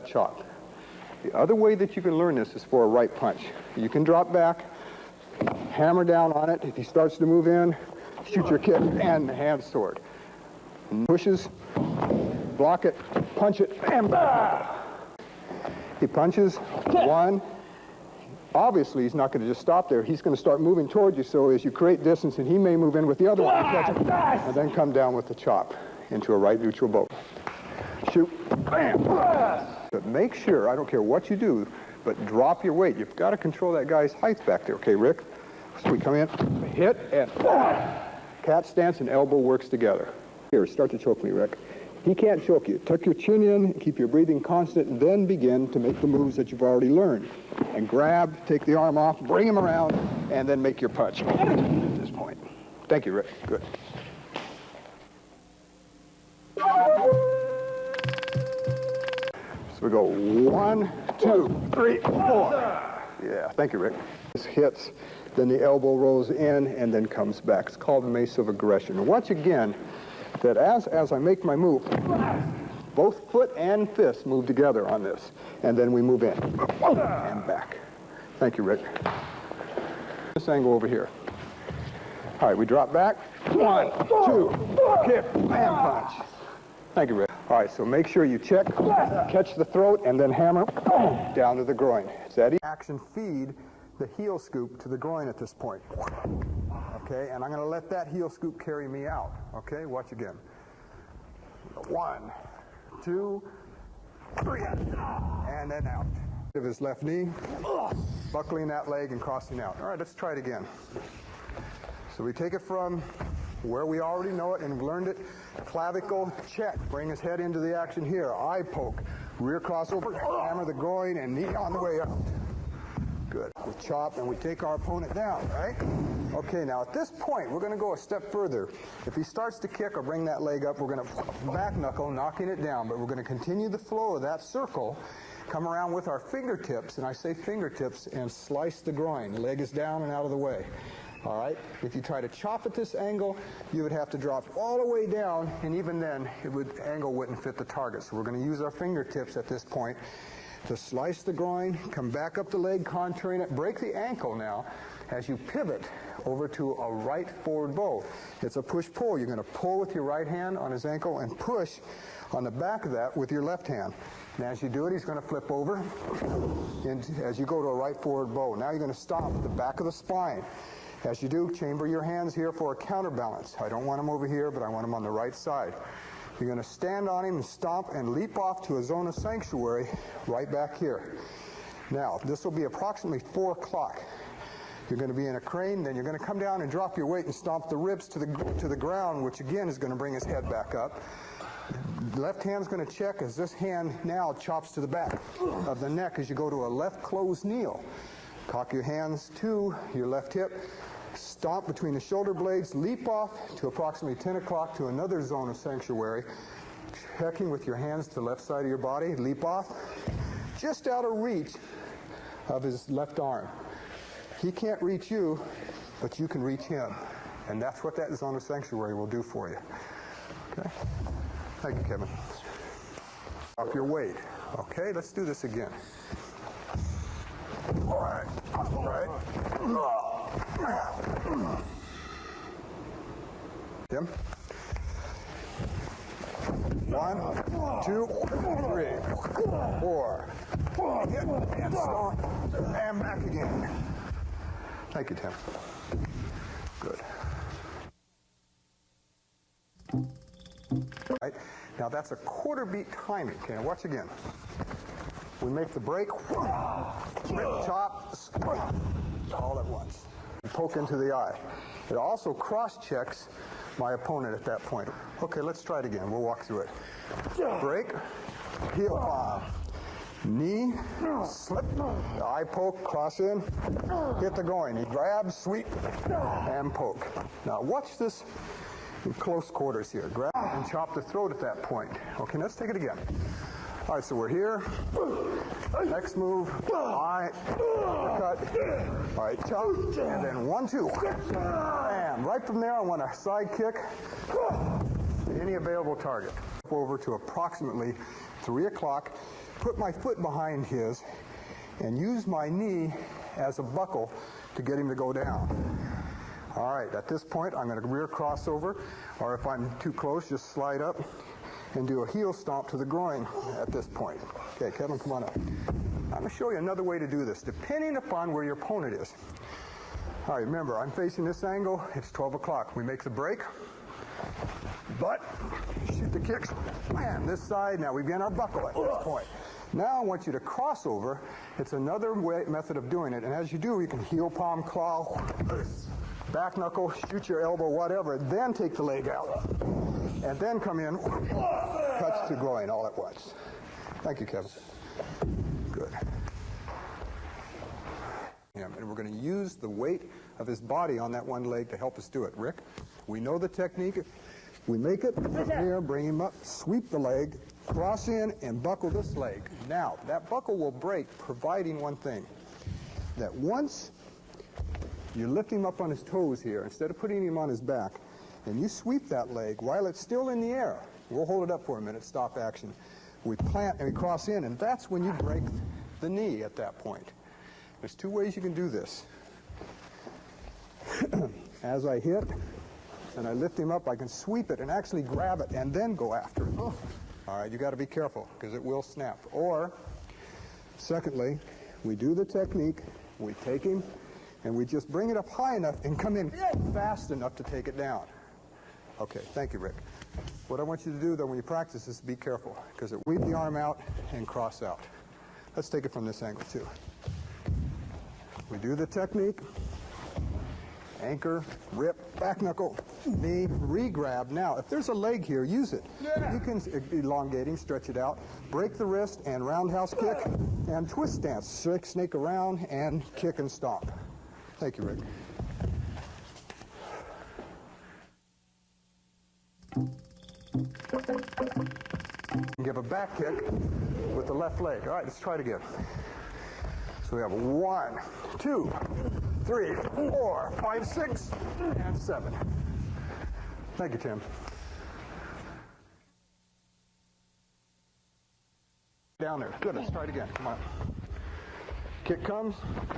chop. The other way that you can learn this is for a right punch. You can drop back, hammer down on it. If he starts to move in, shoot your kick and hand sword. Pushes, block it, punch it, and he punches, one. Obviously, he's not going to just stop there. He's going to start moving towards you, so as you create distance, and he may move in with the other one, catch him, and then come down with the chop into a right neutral bow. Shoot, bam. But make sure, I don't care what you do, but drop your weight. You've got to control that guy's height back there. Okay, Rick? So we come in, hit, and cat stance and elbow works together. Here, start to choke me, Rick. He can't choke you. Tuck your chin in, keep your breathing constant, and then begin to make the moves that you've already learned. And grab, take the arm off, bring him around, and then make your punch at this point. Thank you, Rick. Good. So we go 1, 2, 3, 4. Yeah, thank you, Rick. This hits, then the elbow rolls in and then comes back. It's called the mace of aggression. Watch again that as I make my move, both foot and fist move together on this, and then we move in and back. Thank you, Rick. This angle over here. All right, we drop back. 1, 2, kick, and punch. Thank you, Rick. All right, so make sure you check, catch the throat, and then hammer down to the groin. It's that action feed the heel scoop to the groin at this point. Okay, and I'm going to let that heel scoop carry me out. Okay, watch again. 1, 2, 3, and then out. Of his left knee, buckling that leg and crossing out. All right, let's try it again. So we take it from where we already know it and learned it. Clavicle, check. Bring his head into the action here. Eye poke. Rear crossover, hammer the groin, and knee on the way up. Good. We chop and we take our opponent down, right? Okay, now at this point, we're going to go a step further. If he starts to kick or bring that leg up, we're going to back knuckle, knocking it down, but we're going to continue the flow of that circle, come around with our fingertips, and I say fingertips, and slice the groin. The leg is down and out of the way. All right? If you try to chop at this angle, you would have to drop all the way down, and even then, angle wouldn't fit the target. So we're going to use our fingertips at this point to slice the groin, come back up the leg, contouring it, break the ankle now as you pivot over to a right forward bow. It's a push-pull. You're going to pull with your right hand on his ankle and push on the back of that with your left hand. And as you do it, he's going to flip over as you go to a right forward bow. Now you're going to stop at the back of the spine. As you do, chamber your hands here for a counterbalance. I don't want him over here, but I want him on the right side. You're going to stand on him and stomp and leap off to a zone of sanctuary right back here. Now, this will be approximately 4 o'clock. You're going to be in a crane, then you're going to come down and drop your weight and stomp the ribs to the ground, which again is going to bring his head back up. The left hand's going to check as this hand now chops to the back of the neck as you go to a left closed kneel. Cock your hands to your left hip, stomp between the shoulder blades, leap off to approximately 10 o'clock to another zone of sanctuary, checking with your hands to the left side of your body, leap off, just out of reach of his left arm. He can't reach you, but you can reach him. And that's what that zone of sanctuary will do for you. Okay? Thank you, Kevin. Off your weight. Okay, let's do this again. All right. All right. Tim? 1, 2, 3, 4. Hit and stomp and back again. Thank you, Tim. Good. Right. Now that's a quarter beat timing. Okay, now watch again. We make the break, rip, chop, all at once. Poke into the eye. It also cross-checks my opponent at that point. Okay, let's try it again. We'll walk through it. Break, heel bomb, knee, slip, eye poke, cross in, hit the groin. He grabs, sweep, and poke. Now watch this in close quarters here. Grab and chop the throat at that point. Okay, let's take it again. All right, so we're here. Next move, eye, cut. All right, chop, and then 1, 2. And right from there, I want a side kick to any available target. Over to approximately 3 o'clock. put my foot behind his and use my knee as a buckle to get him to go down. All right, at this point, I'm going to rear crossover, or if I'm too close, just slide up and do a heel stomp to the groin at this point. Okay, Kevin, come on up. I'm going to show you another way to do this, depending upon where your opponent is. All right, remember, I'm facing this angle. It's 12 o'clock. We make the break, but shoot the kicks. Man, this side. Now we begin our buckle at this point. Now I want you to cross over. It's another method of doing it. And as you do, you can heel palm claw, back knuckle, shoot your elbow, whatever. Then take the leg out. And then come in, touch the groin all at once. Thank you, Kevin. Good. And we're going to use the weight of his body on that one leg to help us do it. Rick, we know the technique. We make it from here, bring him up, sweep the leg, cross in, and buckle this leg. Now, that buckle will break, providing one thing, that once you lift him up on his toes here, instead of putting him on his back, and you sweep that leg while it's still in the air, we'll hold it up for a minute, stop action. We plant and we cross in, and that's when you break the knee at that point. There's two ways you can do this. As I hit, and I lift him up, I can sweep it and actually grab it and then go after it. All right, you got to be careful because it will snap. Or, secondly, we do the technique, we take him, and we just bring it up high enough and come in fast enough to take it down. Okay, thank you, Rick. What I want you to do, though, when you practice is be careful because it sweep the arm out and cross out. Let's take it from this angle, too. We do the technique. Anchor, rip, back knuckle, knee, re-grab. Now, if there's a leg here, use it. Yeah. You can elongate him, stretch it out, break the wrist, and roundhouse kick, and twist stance. Snake around, and kick and stomp. Thank you, Rick. Give a back kick with the left leg. All right, let's try it again. So we have 1, 2, 3, 4, 5, 6, and 7. Thank you, Tim. Down there. Good. Let's try it again. Come on. Kick comes.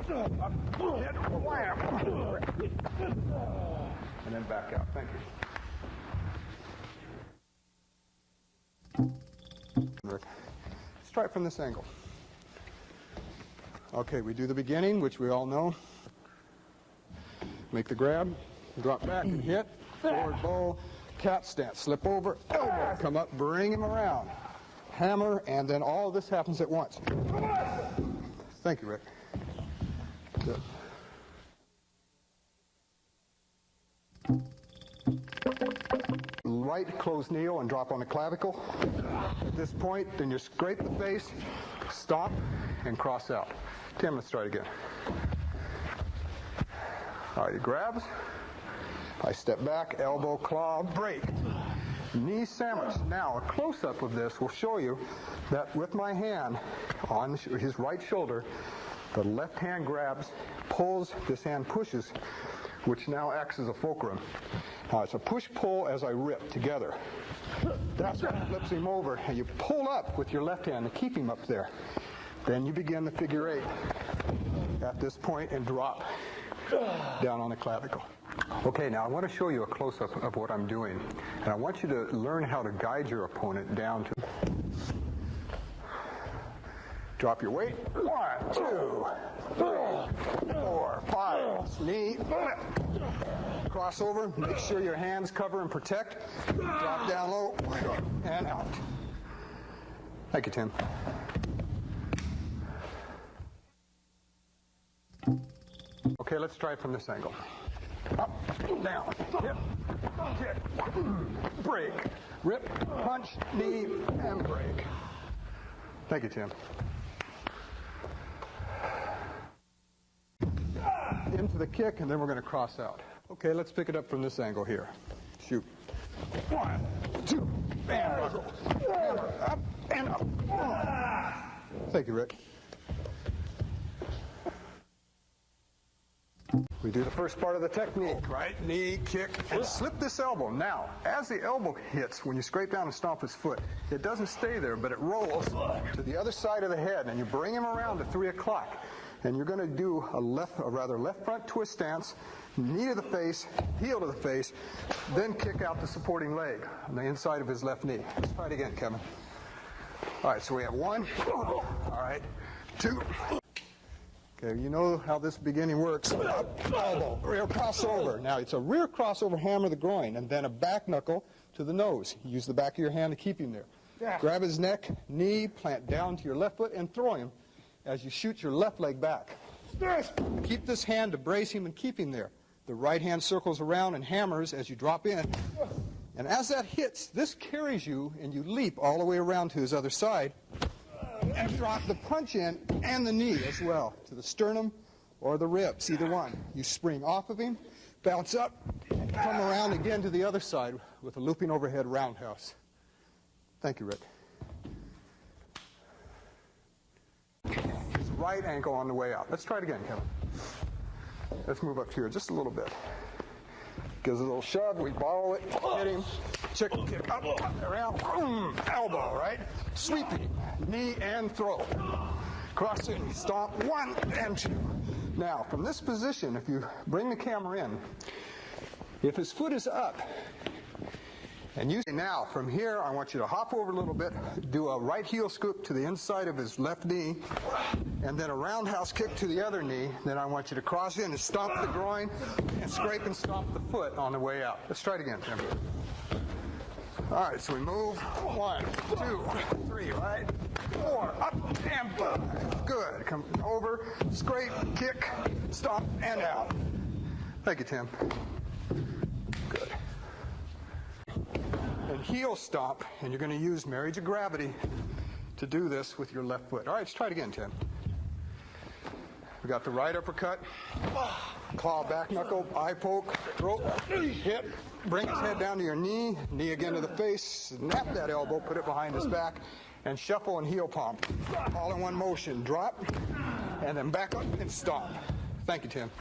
Up, hit, wham. And then back out. Thank you. Let's try it from this angle. Okay, we do the beginning, which we all know. Make the grab, drop back and hit, forward bow, cat stance, slip over, elbow, come up, bring him around, hammer, and then all of this happens at once. Thank you, Rick. Good. Right closed kneel and drop on the clavicle. At this point, then you scrape the face, stop, and cross out. Tim, let's try it again. All right, he grabs. I step back, elbow, claw, break. Knee sandwich. Now, a close-up of this will show you that with my hand on his right shoulder, the left hand grabs, pulls, this hand pushes, which now acts as a fulcrum. Now, it's a push-pull as I rip together. That's what flips him over, and you pull up with your left hand to keep him up there. Then you begin the figure 8 at this point and drop down on the clavicle. Okay, now I want to show you a close-up of what I'm doing. And I want you to learn how to guide your opponent down to... Drop your weight. 1, 2, 3, 4, 5. Knee. Cross over. Make sure your hands cover and protect. Drop down low. And out. Thank you, Tim. Okay, let's try it from this angle. Up, down, hit, break, rip, punch, knee, and break. Thank you, Tim. Into the kick, and then we're going to cross out. Okay, let's pick it up from this angle here. Shoot. 1, 2, and buckle. Hammer, up, and up. Thank you, Rick. We do the first part of the technique, right? Knee, kick, and slip this elbow. Now, as the elbow hits, when you scrape down and stomp his foot, it doesn't stay there, but it rolls to the other side of the head, and you bring him around to 3 o'clock. And you're going to do a left front twist stance, knee to the face, heel to the face, then kick out the supporting leg on the inside of his left knee. Let's try it again, Kevin. All right, so we have 1, all right, 2. Okay, you know how this beginning works. Up, elbow, rear crossover. Now, it's a rear crossover hammer the groin, and then a back knuckle to the nose. Use the back of your hand to keep him there. Yeah. Grab his neck, knee, plant down to your left foot, and throw him as you shoot your left leg back. Yes. Keep this hand to brace him and keep him there. The right hand circles around and hammers as you drop in. And as that hits, this carries you, and you leap all the way around to his other side, and drop the punch in and the knee as well, to the sternum or the ribs, either one. You spring off of him, bounce up, and come around again to the other side with a looping overhead roundhouse. Thank you, Rick. His right ankle on the way out. Let's try it again, Kevin. Let's move up here just a little bit. Gives a little shove, we borrow it, hit him, kick up, around, boom, elbow, right? Sweeping, knee and throw. Cross in, stomp, 1 and 2. Now, from this position, if you bring the camera in, if his foot is up, and you now, from here, I want you to hop over a little bit, do a right heel scoop to the inside of his left knee, and then a roundhouse kick to the other knee. Then I want you to cross in and stomp the groin and scrape and stomp the foot on the way out. Let's try it again, Tim. All right, so we move 1, 2, 3, right? 4, up and back. Good. Come over, scrape, kick, stomp, and out. Thank you, Tim. Good. And heel stomp, and you're going to use marriage of gravity to do this with your left foot. All right, let's try it again, Tim. We got the right uppercut, claw, back knuckle, eye poke, throat, hip, bring his head down to your knee, knee again to the face, snap that elbow, put it behind his back, and shuffle and heel palm. All in one motion. Drop, and then back up and stomp. Thank you, Tim.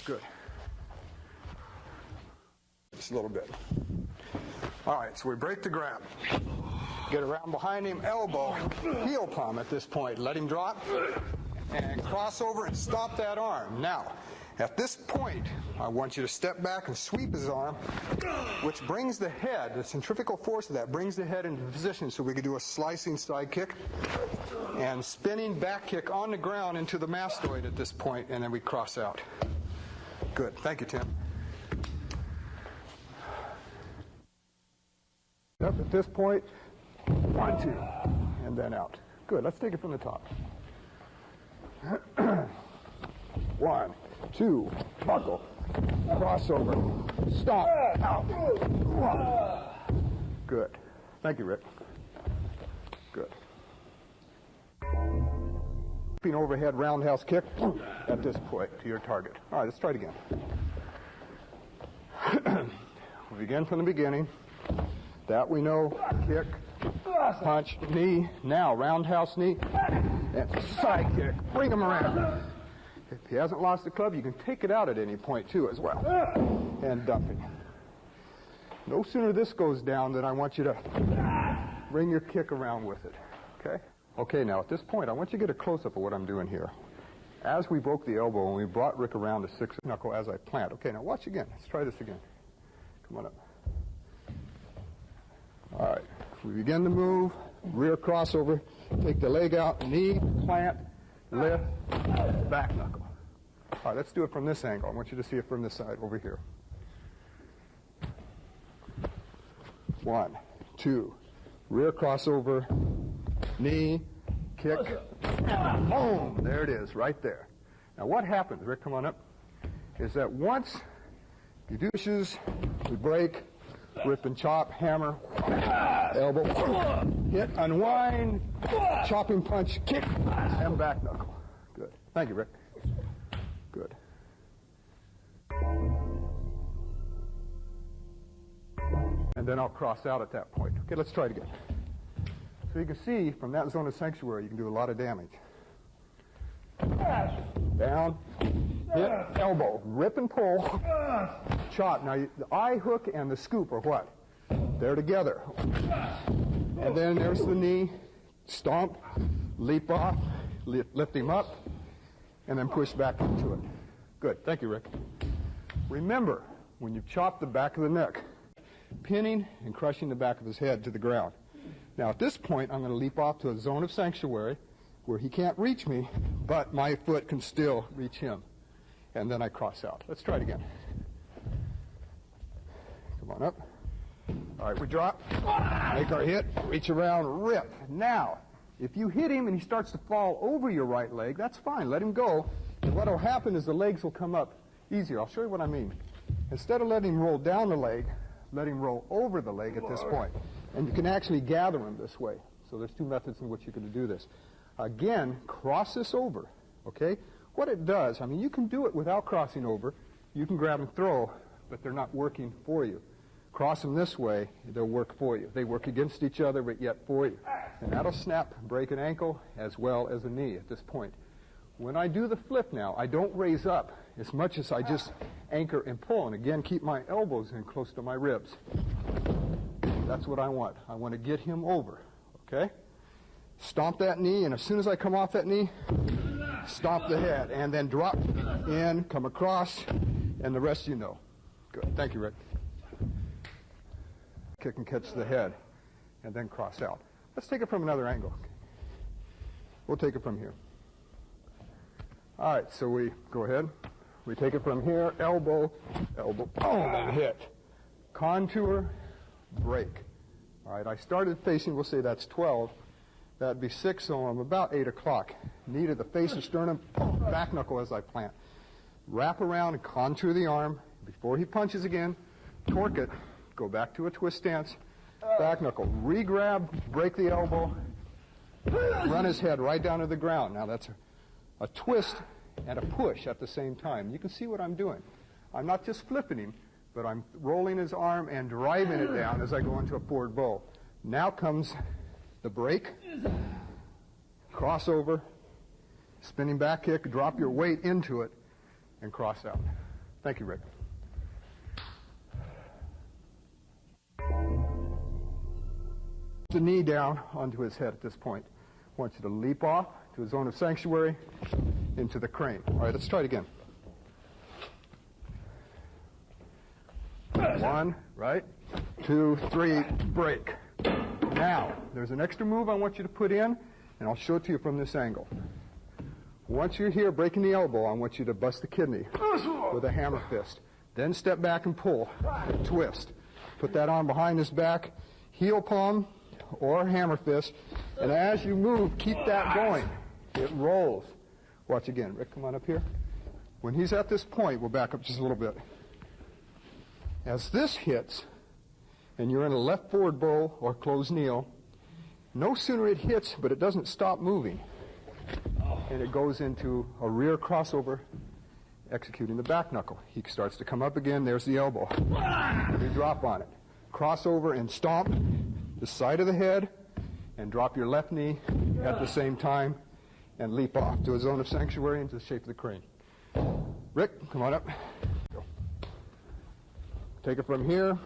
Good. Just a little bit. All right, so we break the grab. Get around behind him, elbow, heel palm at this point. Let him drop, and cross over and stomp that arm. Now, at this point, I want you to step back and sweep his arm, which brings the head, the centrifugal force of that brings the head into position so we can do a slicing side kick and spinning back kick on the ground into the mastoid at this point, and then we cross out. Good. Thank you, Tim. Up at this point, 1, 2, and then out. Good. Let's take it from the top. 1, 2, buckle, crossover, stop, out. Good. Thank you, Rick. Good. Overhead roundhouse kick at this point to your target. All right, let's try it again. We begin from the beginning. That we know, kick, punch, knee, now roundhouse knee, and side kick. Bring him around. If he hasn't lost the club, you can take it out at any point too as well. And dumping. No sooner this goes down than I want you to bring your kick around with it. Okay? Okay, now at this point, I want you to get a close-up of what I'm doing here. As we broke the elbow and we brought Rick around to 6 knuckle as I plant. Okay, now watch again. Let's try this again. Come on up. All right, we begin to move, rear crossover, take the leg out, knee, plant, lift, back knuckle. All right, let's do it from this angle. I want you to see it from this side over here. 1, 2, rear crossover, knee, kick, boom, there it is, right there. Now what happens, Rick, come on up, is that once you do dishes, we break, rip and chop, hammer, elbow, hit, unwind, chopping punch, kick, and back knuckle. Good. Thank you, Rick. Good. And then I'll cross out at that point. Okay, let's try it again. So you can see from that zone of sanctuary, you can do a lot of damage. Down, hit, elbow, rip and pull, chop. Now, the eye hook and the scoop are what? They're together. And then there's the knee, stomp, leap off, lift him up, and then push back into it. Good. Thank you, Rick. Remember, when you chop the back of the neck, pinning and crushing the back of his head to the ground. Now, at this point, I'm going to leap off to a zone of sanctuary where he can't reach me, but my foot can still reach him. And then I cross out. Let's try it again. Come on up. All right, we drop, make our hit, reach around, rip. Now, if you hit him and he starts to fall over your right leg, that's fine. Let him go. And what will happen is the legs will come up easier. I'll show you what I mean. Instead of letting him roll down the leg, let him roll over the leg at this point. And you can actually gather him this way. So there's two methods in which you can do this. Again, cross this over, okay? What it does, I mean, you can do it without crossing over. You can grab and throw, but they're not working for you. Cross them this way, they'll work for you. They work against each other, but yet for you. And that'll snap, break an ankle as well as a knee at this point. When I do the flip now, I don't raise up as much as I just anchor and pull. And again, keep my elbows in close to my ribs. That's what I want. I want to get him over, okay? Stomp that knee, and as soon as I come off that knee, stomp the head, and then drop in, come across, and the rest you know. Good. Thank you, Rick. Kick and catch the head, and then cross out. Let's take it from another angle. We'll take it from here. All right, so we go ahead. We take it from here, elbow, elbow, boom, and hit. Contour, break. All right, I started facing, we'll say that's 12. That'd be 6, so I'm about 8 o'clock. Knee to the face of sternum, boom, back knuckle as I plant. Wrap around and contour the arm. Before he punches again, torque it, go back to a twist stance, back knuckle, re-grab, break the elbow, run his head right down to the ground. Now that's a twist and a push at the same time. You can see what I'm doing. I'm not just flipping him, but I'm rolling his arm and driving it down as I go into a forward bow. Now comes the break, crossover, spinning back kick, drop your weight into it, and cross out. Thank you, Rick. The knee down onto his head at this point. I want you to leap off to a zone of sanctuary into the crane. All right, let's try it again. 1, right? 2, 3, break. Now, there's an extra move I want you to put in, and I'll show it to you from this angle. Once you're here breaking the elbow, I want you to bust the kidney with a hammer fist. Then step back and pull, twist. Put that arm behind his back, heel palm or hammer fist, and as you move, keep that going. It rolls. Watch again. Rick, come on up here. When he's at this point, we'll back up just a little bit. As this hits, and you're in a left forward bow or closed kneel, no sooner it hits, but it doesn't stop moving. And it goes into a rear crossover, executing the back knuckle. He starts to come up again. There's the elbow. You drop on it. Crossover and stomp the side of the head, and drop your left knee at the same time, and leap off to a zone of sanctuary into the shape of the crane. Rick, come on up. Go. Take it from here.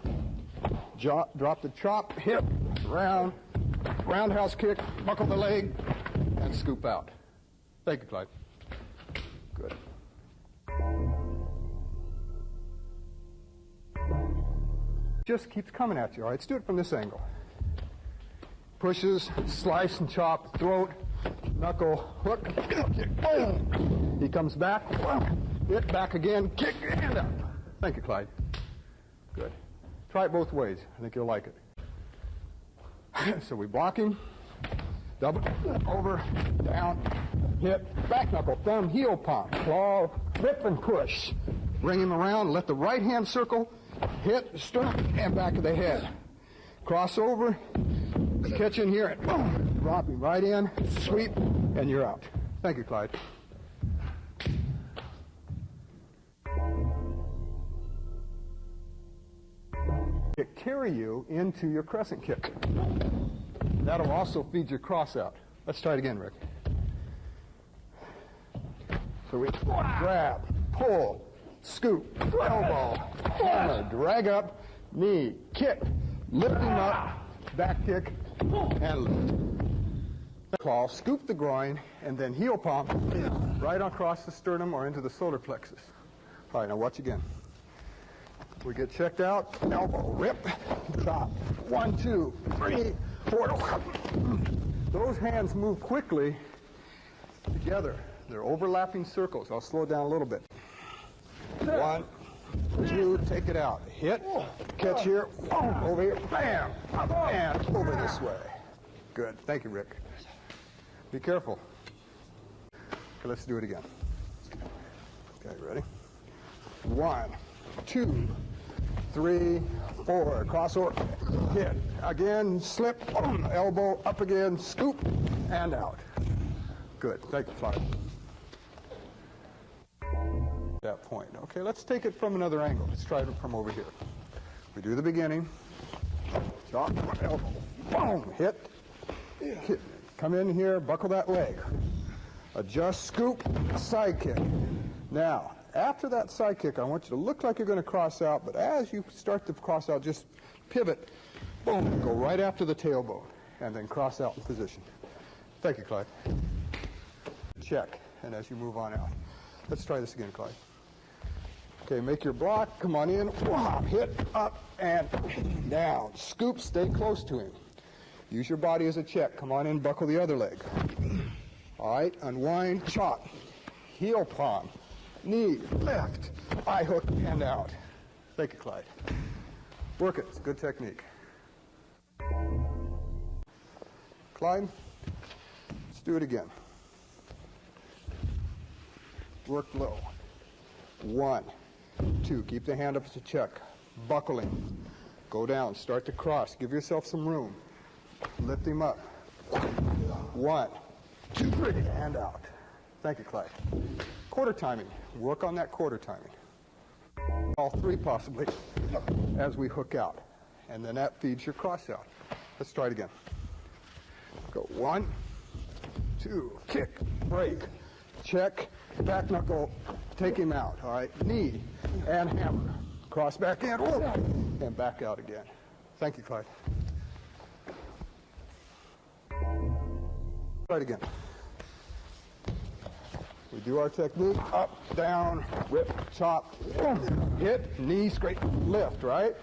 Drop the chop, hip, round, roundhouse kick, buckle the leg, and scoop out. Thank you, Clyde. Good. Just keeps coming at you. All right, let's do it from this angle. Pushes, slice and chop, throat, knuckle, hook, kick, boom. He comes back, hit, back again, kick, and up. Thank you, Clyde. Good. Try it both ways. I think you'll like it. So we block him, double, over, down, hit, back knuckle, thumb, heel palm, claw, whip and push. Bring him around, let the right hand circle, hit, sternum, and back of the head. Cross over, catch in here, and boom, drop him right in, sweep, and you're out. Thank you, Clyde. It carry you into your crescent kick. That'll also feed your cross out. Let's try it again, Rick. So we grab, pull, scoop, elbow, hammer, drag up, knee, kick, lifting up, back kick, and lift. Claw, scoop the groin, and then heel palm right across the sternum or into the solar plexus. All right, now watch again. We get checked out, elbow, rip, drop. 1, 2, 3, 4. Those hands move quickly together. They're overlapping circles. I'll slow it down a little bit. 1, 2, take it out. Hit, catch here, over here, bam, and over this way. Good. Thank you, Rick. Be careful. Okay, let's do it again. Okay, ready? 1, 2, 3, 4. Crossover. Hit. Again, slip, elbow, up again, scoop, and out. Good. Thank you, Clyde. That point. Okay, let's take it from another angle. Let's try it from over here. We do the beginning. Chop, elbow, boom, hit. Hit. Come in here, buckle that leg. Adjust, scoop, side kick. Now, after that side kick, I want you to look like you're going to cross out, but as you start to cross out, just pivot, boom, go right after the tailbone, and then cross out in position. Thank you, Clyde. Check, and as you move on out. Let's try this again, Clyde. Okay, make your block, come on in, hit, up, and down. Scoop, stay close to him. Use your body as a check. Come on in, buckle the other leg. All right, unwind, chop, heel palm, knee, left, eye hook, and out. Thank you, Clyde. Work it. It's a good technique. Clyde, let's do it again. Work low. 1, 2. Keep the hand up as a check. Buckling. Go down. Start to cross. Give yourself some room. Lift him up. 1, 2, 3, and out. Thank you, Clyde. Quarter timing. Work on that quarter timing. All 3 possibly as we hook out. And then that feeds your cross out. Let's try it again. Go 1, 2, kick, break, check, back knuckle, take him out. All right, knee and hammer. Cross back in, and back out again. Thank you, Clyde. Try it again. We do our technique, up, down, rip, chop, hit, knee, straight, lift, right?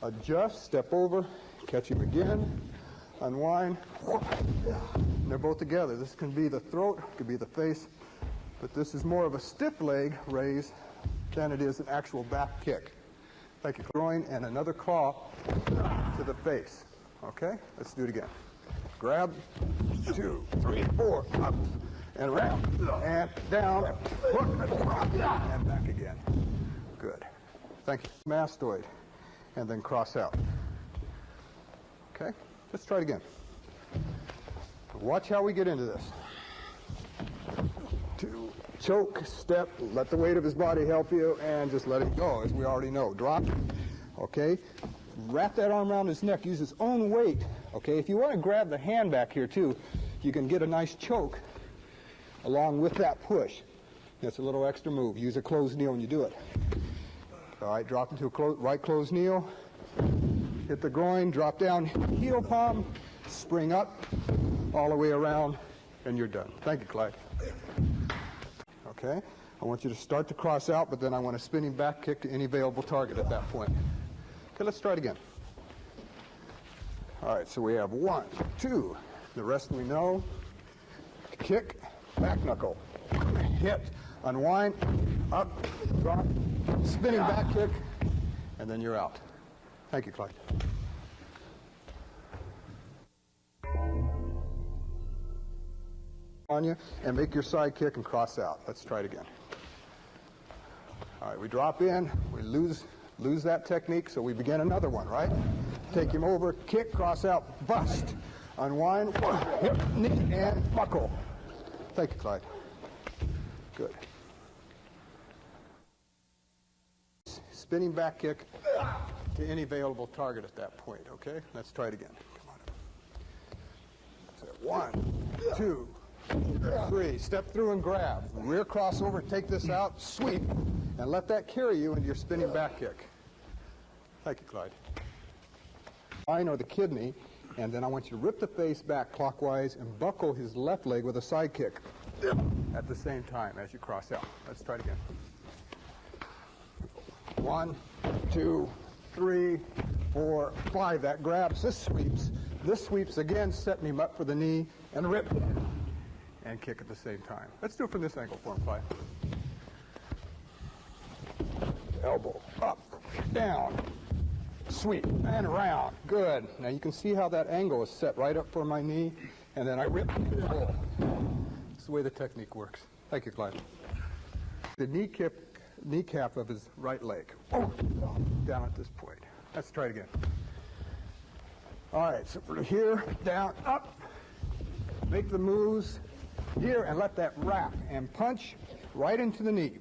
Adjust, step over, catch him again, unwind. And they're both together. This can be the throat, it could be the face, but this is more of a stiff leg raise than it is an actual back kick. Thank you. Groin and another claw to the face. Okay, let's do it again. Grab, 2, 3, 4, up, and around, and down, and back again. Good. Thank you. Mastoid, and then cross out. Okay, let's try it again. Watch how we get into this. 2, choke, step, let the weight of his body help you, and just let it go, as we already know. Drop, okay? Wrap that arm around his neck, use his own weight, okay? If you want to grab the hand back here, too, you can get a nice choke along with that push. That's a little extra move. Use a closed kneel when you do it. All right, drop into a right closed kneel. Hit the groin, drop down, heel palm, spring up, all the way around, and you're done. Thank you, Clyde. Okay, I want you to start to cross out, but then I want a spinning back kick to any available target at that point. Okay, let's try it again. All right, so we have 1, 2. The rest we know. Kick, back knuckle, hit, unwind, up, drop, spinning back kick, and then you're out. Thank you, Clyde. On you, and make your side kick and cross out. Let's try it again. All right, we drop in, we lose that technique, so we begin another one, right? Take him over, kick, cross out, bust, unwind, hip, knee, and buckle. Thank you, Clyde. Good. Spinning back kick to any available target at that point, okay? Let's try it again. Come on up. So 1, 2, 3. Step through and grab. Rear crossover, take this out, sweep, and let that carry you into your spinning back kick. Thank you, Clyde. Line or the kidney, and then I want you to rip the face back clockwise and buckle his left leg with a side kick at the same time as you cross out. Let's try it again. 1, 2, 3, 4, 5. That grabs. This sweeps. This sweeps again, setting him up for the knee, and rip and kick at the same time. Let's do it from this angle for him, Clyde. Elbow up, down, sweep, and around. Good. Now you can see how that angle is set right up for my knee, and then I rip and pull. That's the way the technique works. Thank you, Clyde. The kneecap of his right leg. Oh, down at this point. Let's try it again. All right, so from here, down, up. Make the moves here and let that wrap and punch right into the knee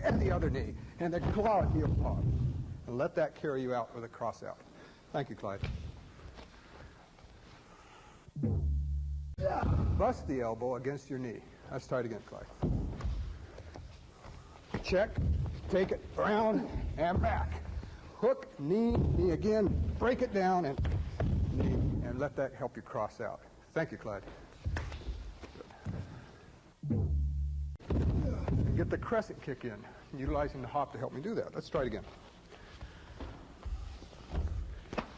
and the other knee, and then claw it heel palm. And let that carry you out with a cross out. Thank you, Clyde. Bust the elbow against your knee. Let's try it again, Clyde. Check, take it around and back. Hook, knee, knee again, break it down and knee, and let that help you cross out. Thank you, Clyde. And get the crescent kick in, utilizing the hop to help me do that. Let's try it again.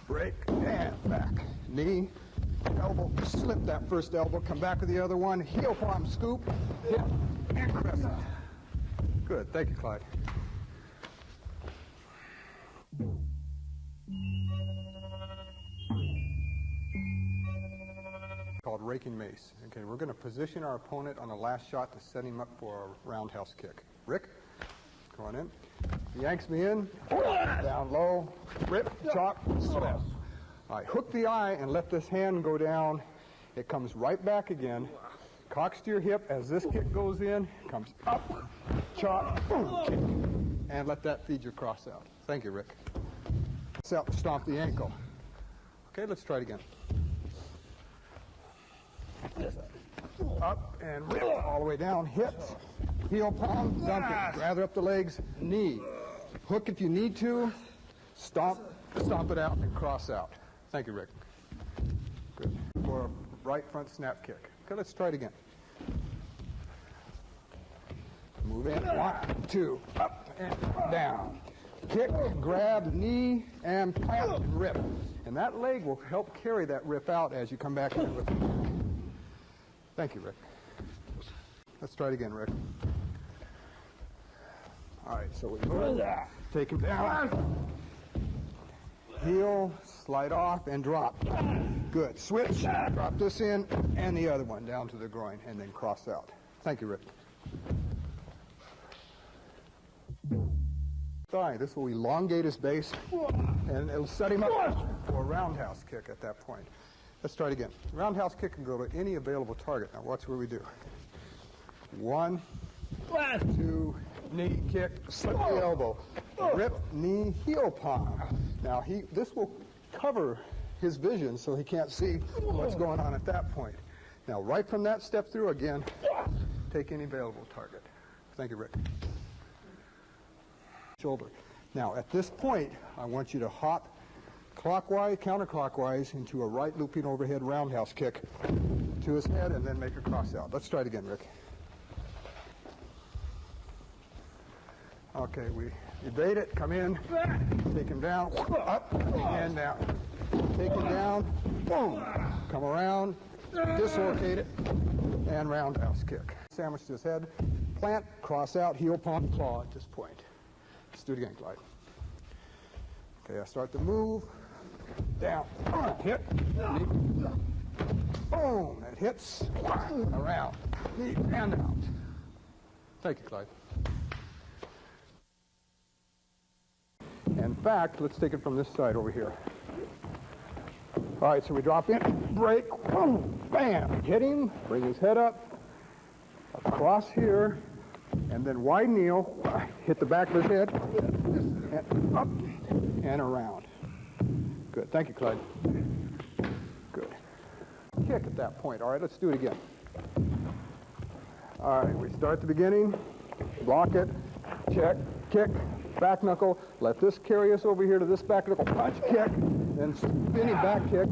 Break and back. Knee, elbow, slip that first elbow, come back with the other one, heel palm scoop, hip, and crescent. Good, thank you, Clyde. Called raking mace. Okay, we're going to position our opponent on the last shot to set him up for a roundhouse kick. Rick, go on in. He yanks me in, down low, rip, chop, slap. All right, hook the eye and let this hand go down. It comes right back again. Cocks to your hip as this kick goes in, comes up, chop, boom, kick. And let that feed your cross out. Thank you, Rick. Out and stomp the ankle. Okay, let's try it again. Up and rip all the way down. Hips, heel palm, dunk it. Gather up the legs, knee. Hook if you need to. Stomp it out and cross out. Thank you, Rick. Good. For a right front snap kick. Okay, let's try it again. Move in. 1, 2, up and down. Kick, grab, knee, and plant and rip. And that leg will help carry that rip out as you come back in with it. Thank you, Rick. Let's try it again, Rick. All right, so we move, take him down, heel, slide off, and drop. Good. Switch, drop this in, and the other one down to the groin, and then cross out. Thank you, Rick. This will elongate his base, and it'll set him up for a roundhouse kick at that point. Let's try it again. Roundhouse kick can go to any available target. Now watch what we do. 1, 2, knee kick, slip the elbow, rip, knee, heel palm. Now this will cover his vision so he can't see what's going on at that point. Now right from that step through again, take any available target. Thank you, Rick. Shoulder. Now at this point, I want you to hop clockwise, counterclockwise into a right looping overhead roundhouse kick to his head and then make a cross out. Let's try it again, Rick. Okay, we evade it, come in, take him down, up, and down. Take him down, boom, come around, dislocate it, and roundhouse kick. Sandwich to his head, plant, cross out, heel palm, claw at this point. Let's do it again, Clyde. Okay, I start to move, down, hit, knee, boom, it hits, around, knee, and out. Thank you, Clyde. In fact, let's take it from this side over here. All right, so we drop in, break, boom, bam, hit him, bring his head up, across here, and then wide kneel, hit the back of his head, and up and around. Good. Thank you, Clyde. Good. Kick at that point. All right, let's do it again. All right, we start the beginning, block it, check, kick, back knuckle, let this carry us over here to this back knuckle, punch, kick, then spinning back kick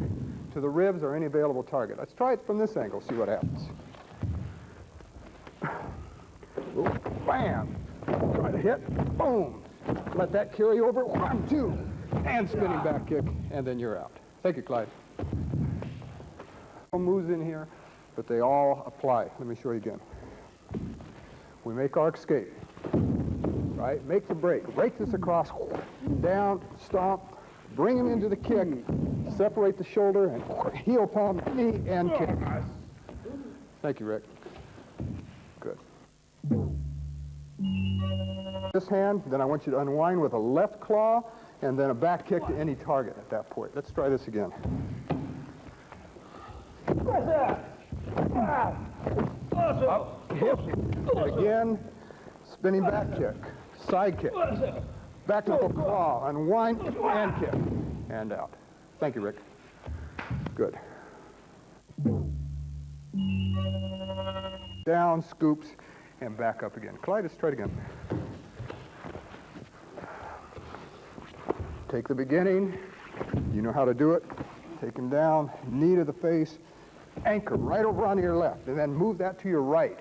to the ribs or any available target. Let's try it from this angle, see what happens. Ooh, bam, try to hit, boom. Let that carry over, 1, 2, and spinning back kick, and then you're out. Thank you, Clyde. No moves in here, but they all apply. Let me show you again. We make our escape, right? Make the break. Break this across, down, stomp, bring him into the kick, separate the shoulder, and heel palm, knee, and kick. Thank you, Rick. Good. This hand, then I want you to unwind with a left claw, and then a back kick to any target at that point. Let's try this again. Up, hip, again, spinning back kick, side kick, back knuckle claw, unwind, and kick, and out. Thank you, Rick. Good. Down, scoops, and back up again. Clyde, let's try it again. Take the beginning, you know how to do it. Take him down, knee to the face, anchor right over onto your left, and then move that to your right.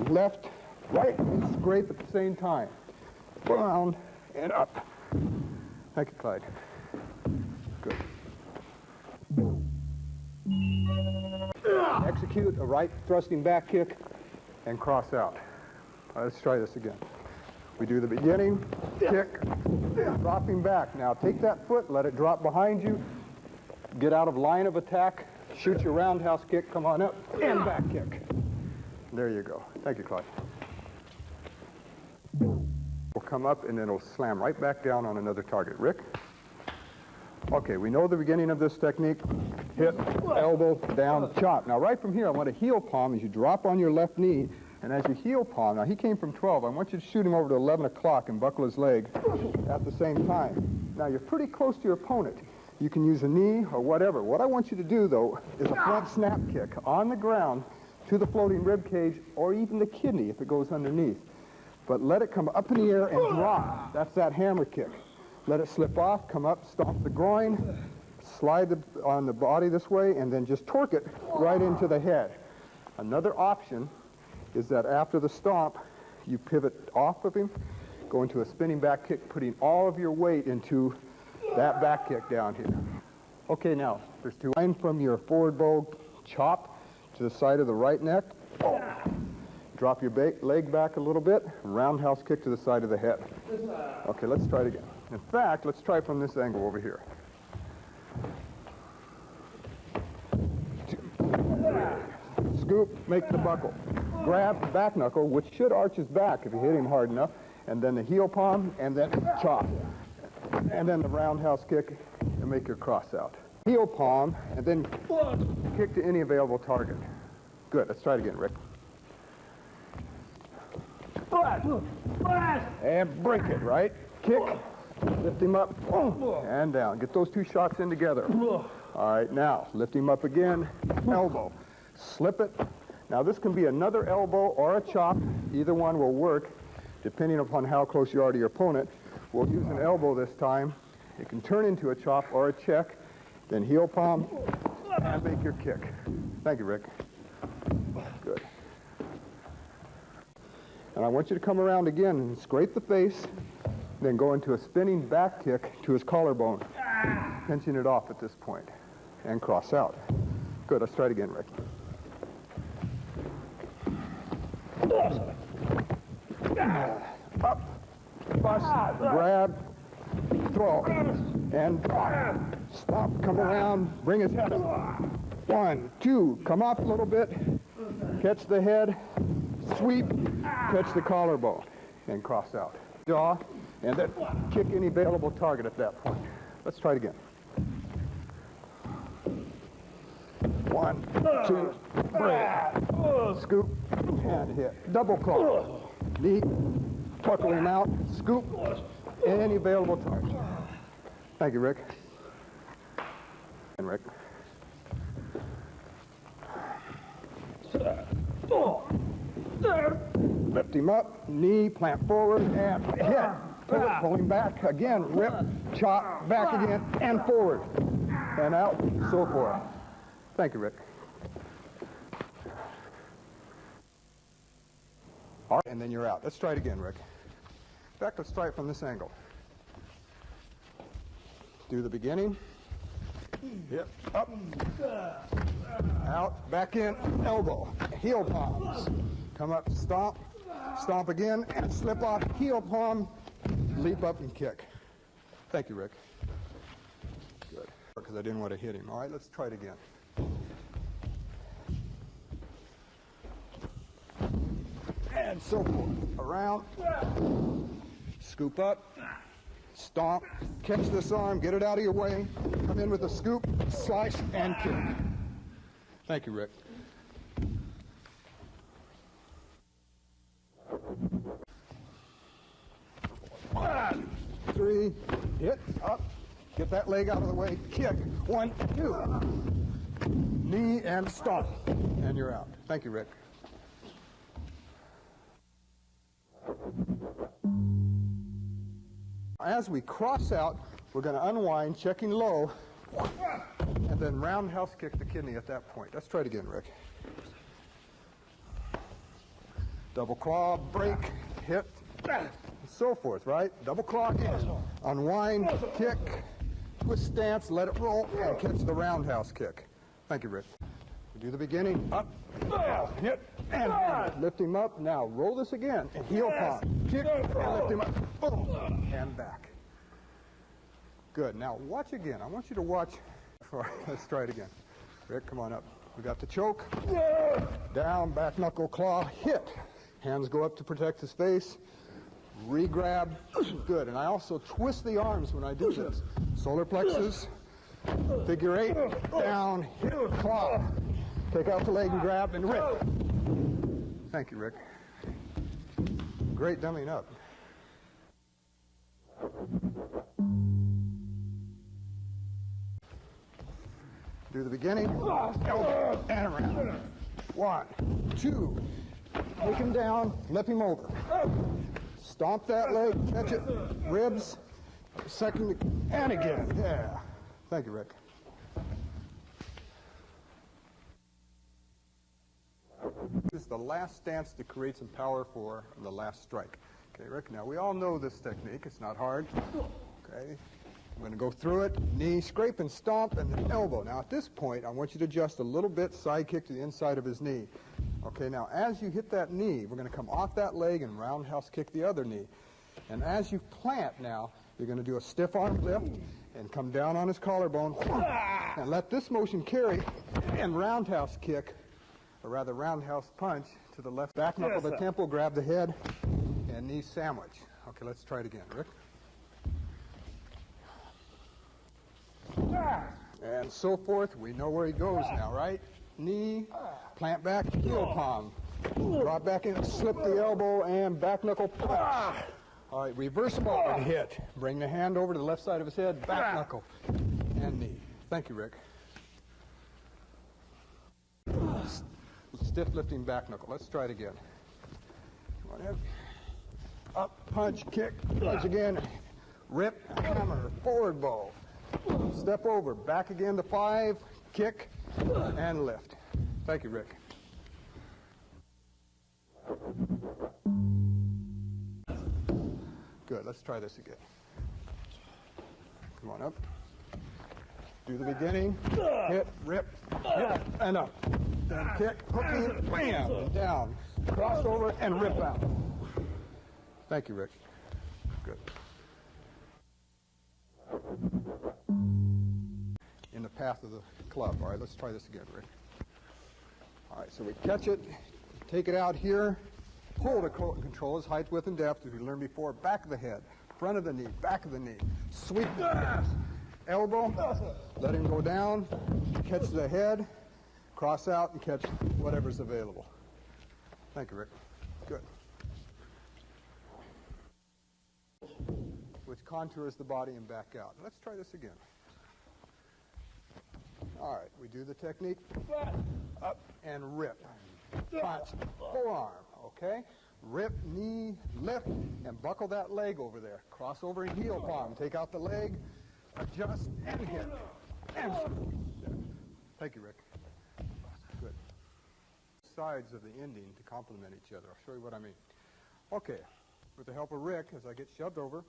Left, right, and scrape at the same time. Down and up. Thank you, Clyde. Good. Execute a right thrusting back kick and cross out. All right, let's try this again. We do the beginning, kick, dropping back. Now take that foot, let it drop behind you, get out of line of attack, shoot your roundhouse kick, come on up, and back kick. There you go. Thank you, Clyde. We'll come up and then it'll slam right back down on another target. Rick? Okay, we know the beginning of this technique. Hit, elbow, down, chop. Now right from here, I want a heel palm as you drop on your left knee, and as you heel palm, now he came from 12, I want you to shoot him over to 11 o'clock and buckle his leg at the same time. Now you're pretty close to your opponent. You can use a knee or whatever. What I want you to do, though, is a front snap kick on the ground to the floating rib cage or even the kidney if it goes underneath. But let it come up in the air and drop. That's that hammer kick. Let it slip off, come up, stomp the groin, slide on the body this way, and then just torque it right into the head. Another option is that after the stomp, you pivot off of him, go into a spinning back kick, putting all of your weight into that back kick down here. Okay, now, there's 2. Line from your forward bow, chop to the side of the right neck. Drop your leg back a little bit, roundhouse kick to the side of the head. Okay, let's try it again. In fact, let's try from this angle over here. 2, 3. Scoop, make the buckle. Grab back knuckle, which should arch his back if you hit him hard enough, and then the heel palm, and then chop. And then the roundhouse kick, and make your cross out. Heel palm, and then kick to any available target. Good, let's try it again, Rick. And break it, right? Kick, lift him up, and down. Get those 2 shots in together. All right, now, lift him up again, elbow. Slip it. Now, this can be another elbow or a chop. Either one will work, depending upon how close you are to your opponent. We'll use an elbow this time. It can turn into a chop or a check, then heel palm, and make your kick. Thank you, Rick. Good. And I want you to come around again and scrape the face, then go into a spinning back kick to his collarbone, pinching it off at this point, and cross out. Good, let's try it again, Rick. Up, bust, grab, throw, and stop, come around, bring his head up. 1, 2, come off a little bit, catch the head, sweep, catch the collarbone, and cross out. Jaw, and then kick any available target at that point. Let's try it again. 1, 2, break, scoop, and hit. Double claw, knee, buckle him out, scoop, and any available target. Thank you, Rick. And Rick. lift him up, knee, plant forward, and hit. Pivot, pull him back, again, rip, chop, back again, and forward, and out, so forth. Thank you, Rick. All right, and then you're out. Let's try it again, Rick. In fact, let's try it from this angle. Do the beginning. Yep, up, out, back in, elbow, heel palms. Come up, stomp, stomp again, and slip off, heel palm, leap up and kick. Thank you, Rick. Good, because I didn't want to hit him. All right, let's try it again. And so forth. Around, scoop up, stomp, catch this arm, get it out of your way, come in with a scoop, slice, and kick. Thank you, Rick. One, three, hit, up, get that leg out of the way, kick, 1, 2, knee and stomp, and you're out. Thank you, Rick. As we cross out, we're going to unwind, checking low, and then roundhouse kick the kidney at that point. Let's try it again, Rick. Double claw, break, hit, and so forth, right? Double claw, in, unwind, kick, twist stance, let it roll, and catch the roundhouse kick. Thank you, Rick. We do the beginning, up, hit, and lift him up. Now roll this again, and heel palm, kick, and lift him up, boom, and back. Good. Now watch again. I want you to watch. All right, let's try it again. Rick, come on up. We got the choke. Down, back knuckle, claw, hit. Hands go up to protect his face. Re-grab. Good. And I also twist the arms when I do this. Solar plexus. Figure 8. Down, hit, claw. Take out the leg and grab and rip. Thank you, Rick. Great dumbing up. Do the beginning, elbow, and around. 1, 2, take him down, flip him over. Stomp that leg, catch it, ribs, second, and again. Yeah. Thank you, Rick. This is the last stance to create some power for the last strike. Okay, Rick, now we all know this technique. It's not hard. Okay. I'm going to go through it, knee, scrape and stomp, and then elbow. Now at this point, I want you to adjust a little bit, side kick to the inside of his knee. Okay, now as you hit that knee, we're going to come off that leg and roundhouse kick the other knee. And as you plant now, you're going to do a stiff arm lift and come down on his collarbone and let this motion carry and roundhouse kick, or rather roundhouse punch to the left back knuckle the temple, grab the head, and knee sandwich. Okay, let's try it again, Rick. And so forth. We know where he goes now, right? Knee, plant back, heel palm. Drop back in, slip the elbow, and back knuckle punch. All right, reversible and hit. Bring the hand over to the left side of his head, back knuckle, and knee. Thank you, Rick. Stiff lifting back knuckle. Let's try it again. Come on in. Up, punch, kick, punch again. Rip, hammer, forward bow. Step over, back again to 5, kick, and lift. Thank you, Rick. Good, let's try this again. Come on up. Do the beginning, hit, rip, hit, and up. Then kick, hook in, bam, and down. Cross over and rip out. Thank you, Rick. Good. In the path of the club. All right, let's try this again, Rick. All right, so we catch it, take it out here, hold it, control his height, width, and depth, as we learned before, back of the head, front of the knee, back of the knee, sweep the hips, elbow, let him go down, catch the head, cross out, and catch whatever's available. Thank you, Rick. Good. Which contours the body and back out. Let's try this again. All right, we do the technique, up and rip, punch, forearm, okay? rip, knee, lift, and buckle that leg over there. Cross over and heel palm. Take out the leg, adjust, and hit. And thank you, Rick. Good. Sides of the ending to complement each other. I'll show you what I mean. Okay, with the help of Rick, as I get shoved over,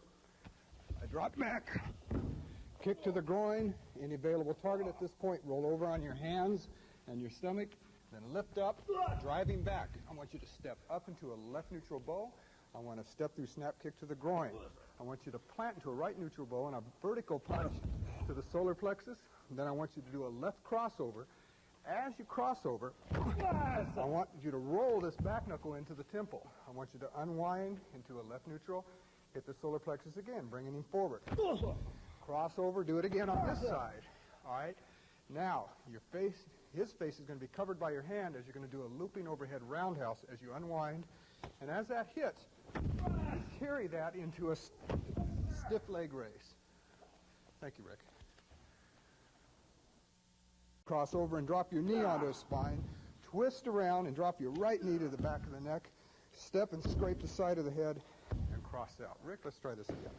I drop back, kick to the groin, any available target at this point, roll over on your hands and your stomach, then lift up, driving back. I want you to step up into a left neutral bow. I want to step through snap kick to the groin. I want you to plant into a right neutral bow and a vertical punch to the solar plexus. Then I want you to do a left crossover. As you cross over, I want you to roll this back knuckle into the temple. I want you to unwind into a left neutral, hit the solar plexus again, bringing him forward. Cross over, do it again on this side. All right? Now, your face, his face is going to be covered by your hand as you're going to do a looping overhead roundhouse as you unwind. And as that hits, carry that into a stiff leg raise. Thank you, Rick. Cross over and drop your knee onto his spine. Twist around and drop your right knee to the back of the neck. Step and scrape the side of the head and cross out. Rick, let's try this again.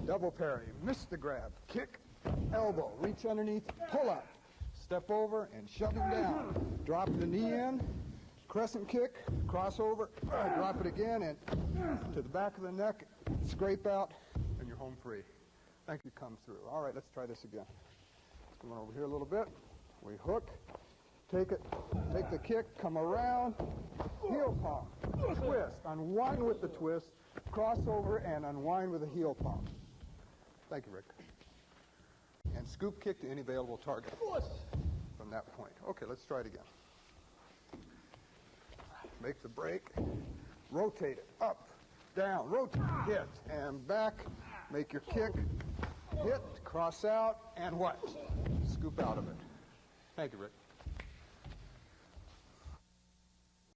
Double parry, miss the grab, kick, elbow, reach underneath, pull up, step over and shove him down. Drop the knee in, crescent kick, cross over, drop it again and to the back of the neck, scrape out, and you're home free. Thank you, come through. All right, let's try this again. Let's come on over here a little bit. We hook, take it, take the kick, come around, heel palm, twist, unwind with the twist, cross over and unwind with the heel palm. Thank you, Rick. And scoop kick to any available target from that point. Okay, let's try it again. Make the break, rotate it, up, down, rotate, hit, and back, make your kick, hit, cross out, and what? Scoop out of it. Thank you, Rick.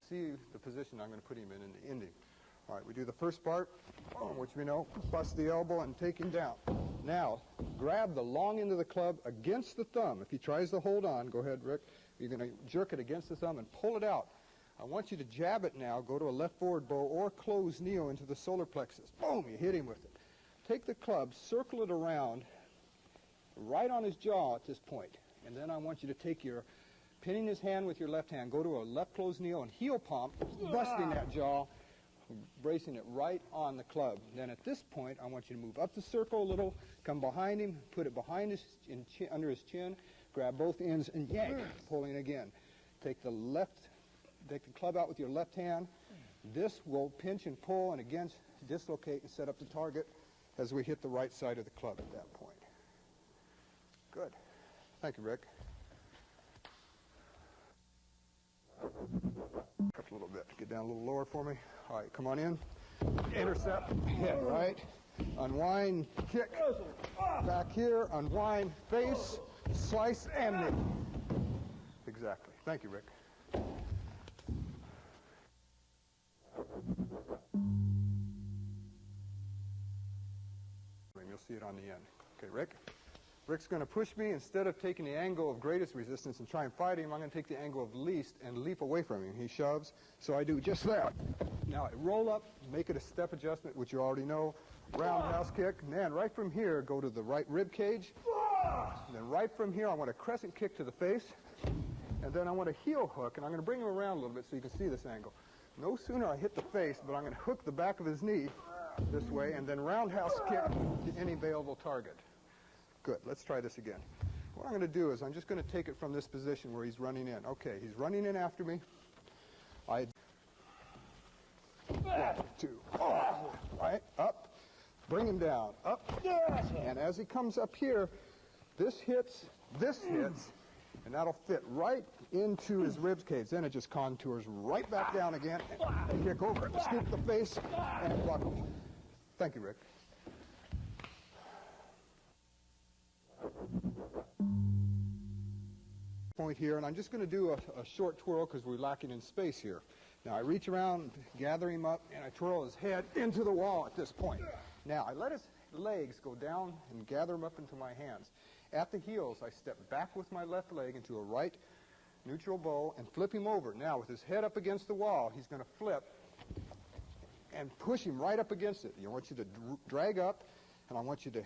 See the position I'm going to put him in the ending. All right, we do the first part, which we know, bust the elbow and take him down. Now, grab the long end of the club against the thumb. If he tries to hold on, go ahead, Rick. You're going to jerk it against the thumb and pull it out. I want you to jab it now, go to a left forward bow or close neo into the solar plexus. Boom, you hit him with it. Take the club, circle it around right on his jaw at this point. And then I want you to take your, pinning his hand with your left hand, go to a left close neo and heel palm, busting that jaw, bracing it right on the club. Then at this point, I want you to move up the circle a little, come behind him, put it behind his under his chin, grab both ends and yank, pulling again. Take the club out with your left hand. This will pinch and pull and again dislocate and set up the target as we hit the right side of the club at that point. Good. Thank you, Rick. Up a little bit. Get down a little lower for me. All right, come on in. Intercept, hit, right? Unwind, kick. Back here, unwind, face, slice, and knee. Exactly. Thank you, Rick. You'll see it on the end. Okay, Rick? Rick's going to push me. Instead of taking the angle of greatest resistance and try and fight him, I'm going to take the angle of least and leap away from him. He shoves, so I do just that. Now I roll up, make it a step adjustment, which you already know. Roundhouse kick, and then right from here, go to the right rib cage. And then right from here, I want a crescent kick to the face. And then I want a heel hook, and I'm going to bring him around a little bit so you can see this angle. No sooner I hit the face, but I'm going to hook the back of his knee this way, and then roundhouse kick to any available target. Good. Let's try this again. What I'm going to do is I'm just going to take it from this position where he's running in. Okay, he's running in after me. One, two, right, up, bring him down, up, and as he comes up here, this hits, and that'll fit right into his rib cage. Then it just contours right back down again, and kick over it, scoop the face, and buckle. Thank you, Rick. Point here, and I'm just going to do a short twirl because we're lacking in space here. Now I reach around, gather him up, and I twirl his head into the wall at this point. Now I let his legs go down and gather him up into my hands. At the heels, I step back with my left leg into a right neutral bow, and flip him over. Now, with his head up against the wall, he's going to flip and push him right up against it. I want you to drag up, and I want you to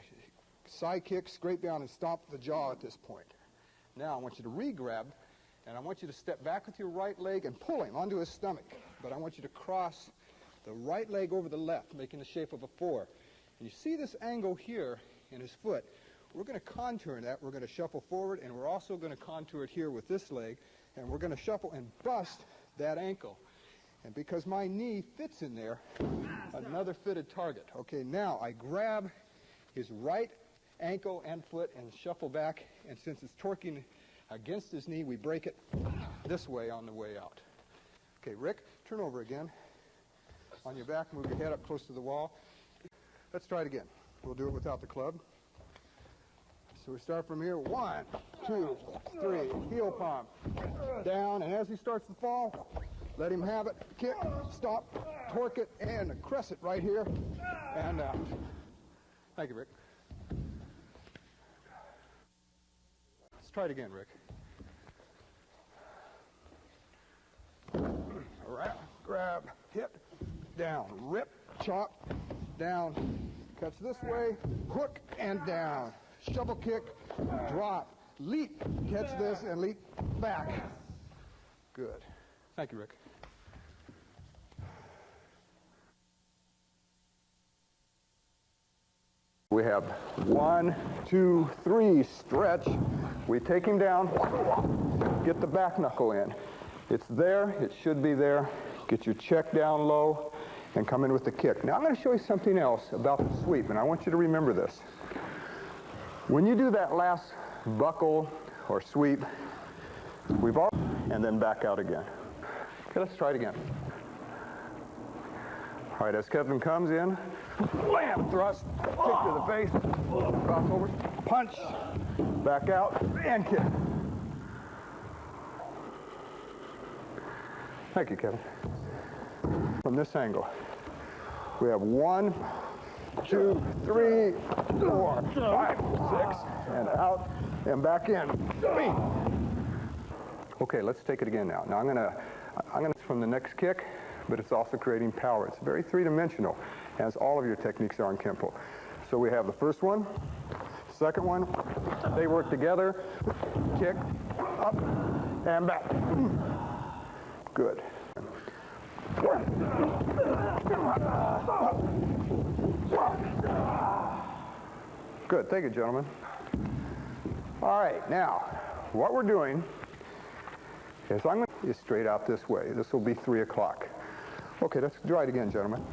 side kick, scrape down, and stomp the jaw at this point. Now, I want you to re-grab, and I want you to step back with your right leg and pull him onto his stomach. But I want you to cross the right leg over the left, making the shape of a 4. And you see this angle here in his foot. We're going to contour that. We're going to shuffle forward, and we're also going to contour it here with this leg, and we're going to shuffle and bust that ankle. And because my knee fits in there, another fitted target. Okay, now I grab his right ankle and foot and shuffle back, and since it's torquing against his knee, we break it this way on the way out. Okay, Rick, turn over again. On your back, move your head up close to the wall. Let's try it again. We'll do it without the club. So we start from here. 1, 2, 3. Heel palm. Down, and as he starts to fall, let him have it. Kick, stop, torque it, and crest it right here. And out. Thank you, Rick. Let's try it again, Rick. Around, grab, hit, down, rip, chop, down, catch this way, hook, and down. Shovel kick, drop, leap, catch this, and leap back. Good. Thank you, Rick. We have 1, 2, 3, stretch. We take him down, get the back knuckle in. It's there, it should be there. Get your check down low and come in with the kick. Now I'm going to show you something else about the sweep, and I want you to remember this. When you do that last buckle or sweep, we've all, and then back out again. Okay, let's try it again. All right, as Kevin comes in, blam, thrust, kick to the face, crossover, punch, back out, and kick. Thank you, Kevin. From this angle, we have 1, 2, 3, 4, 5, 6, and out, and back in. Okay, let's take it again now. Now I'm gonna from the next kick, but it's also creating power. It's very three-dimensional, as all of your techniques are in Kenpo. So we have the first one, second one, they work together, kick, up, and back. Good. Good, thank you, gentlemen. All right, now, what we're doing is I'm going to straight out this way. This will be 3 o'clock. Okay, let's try it again, gentlemen.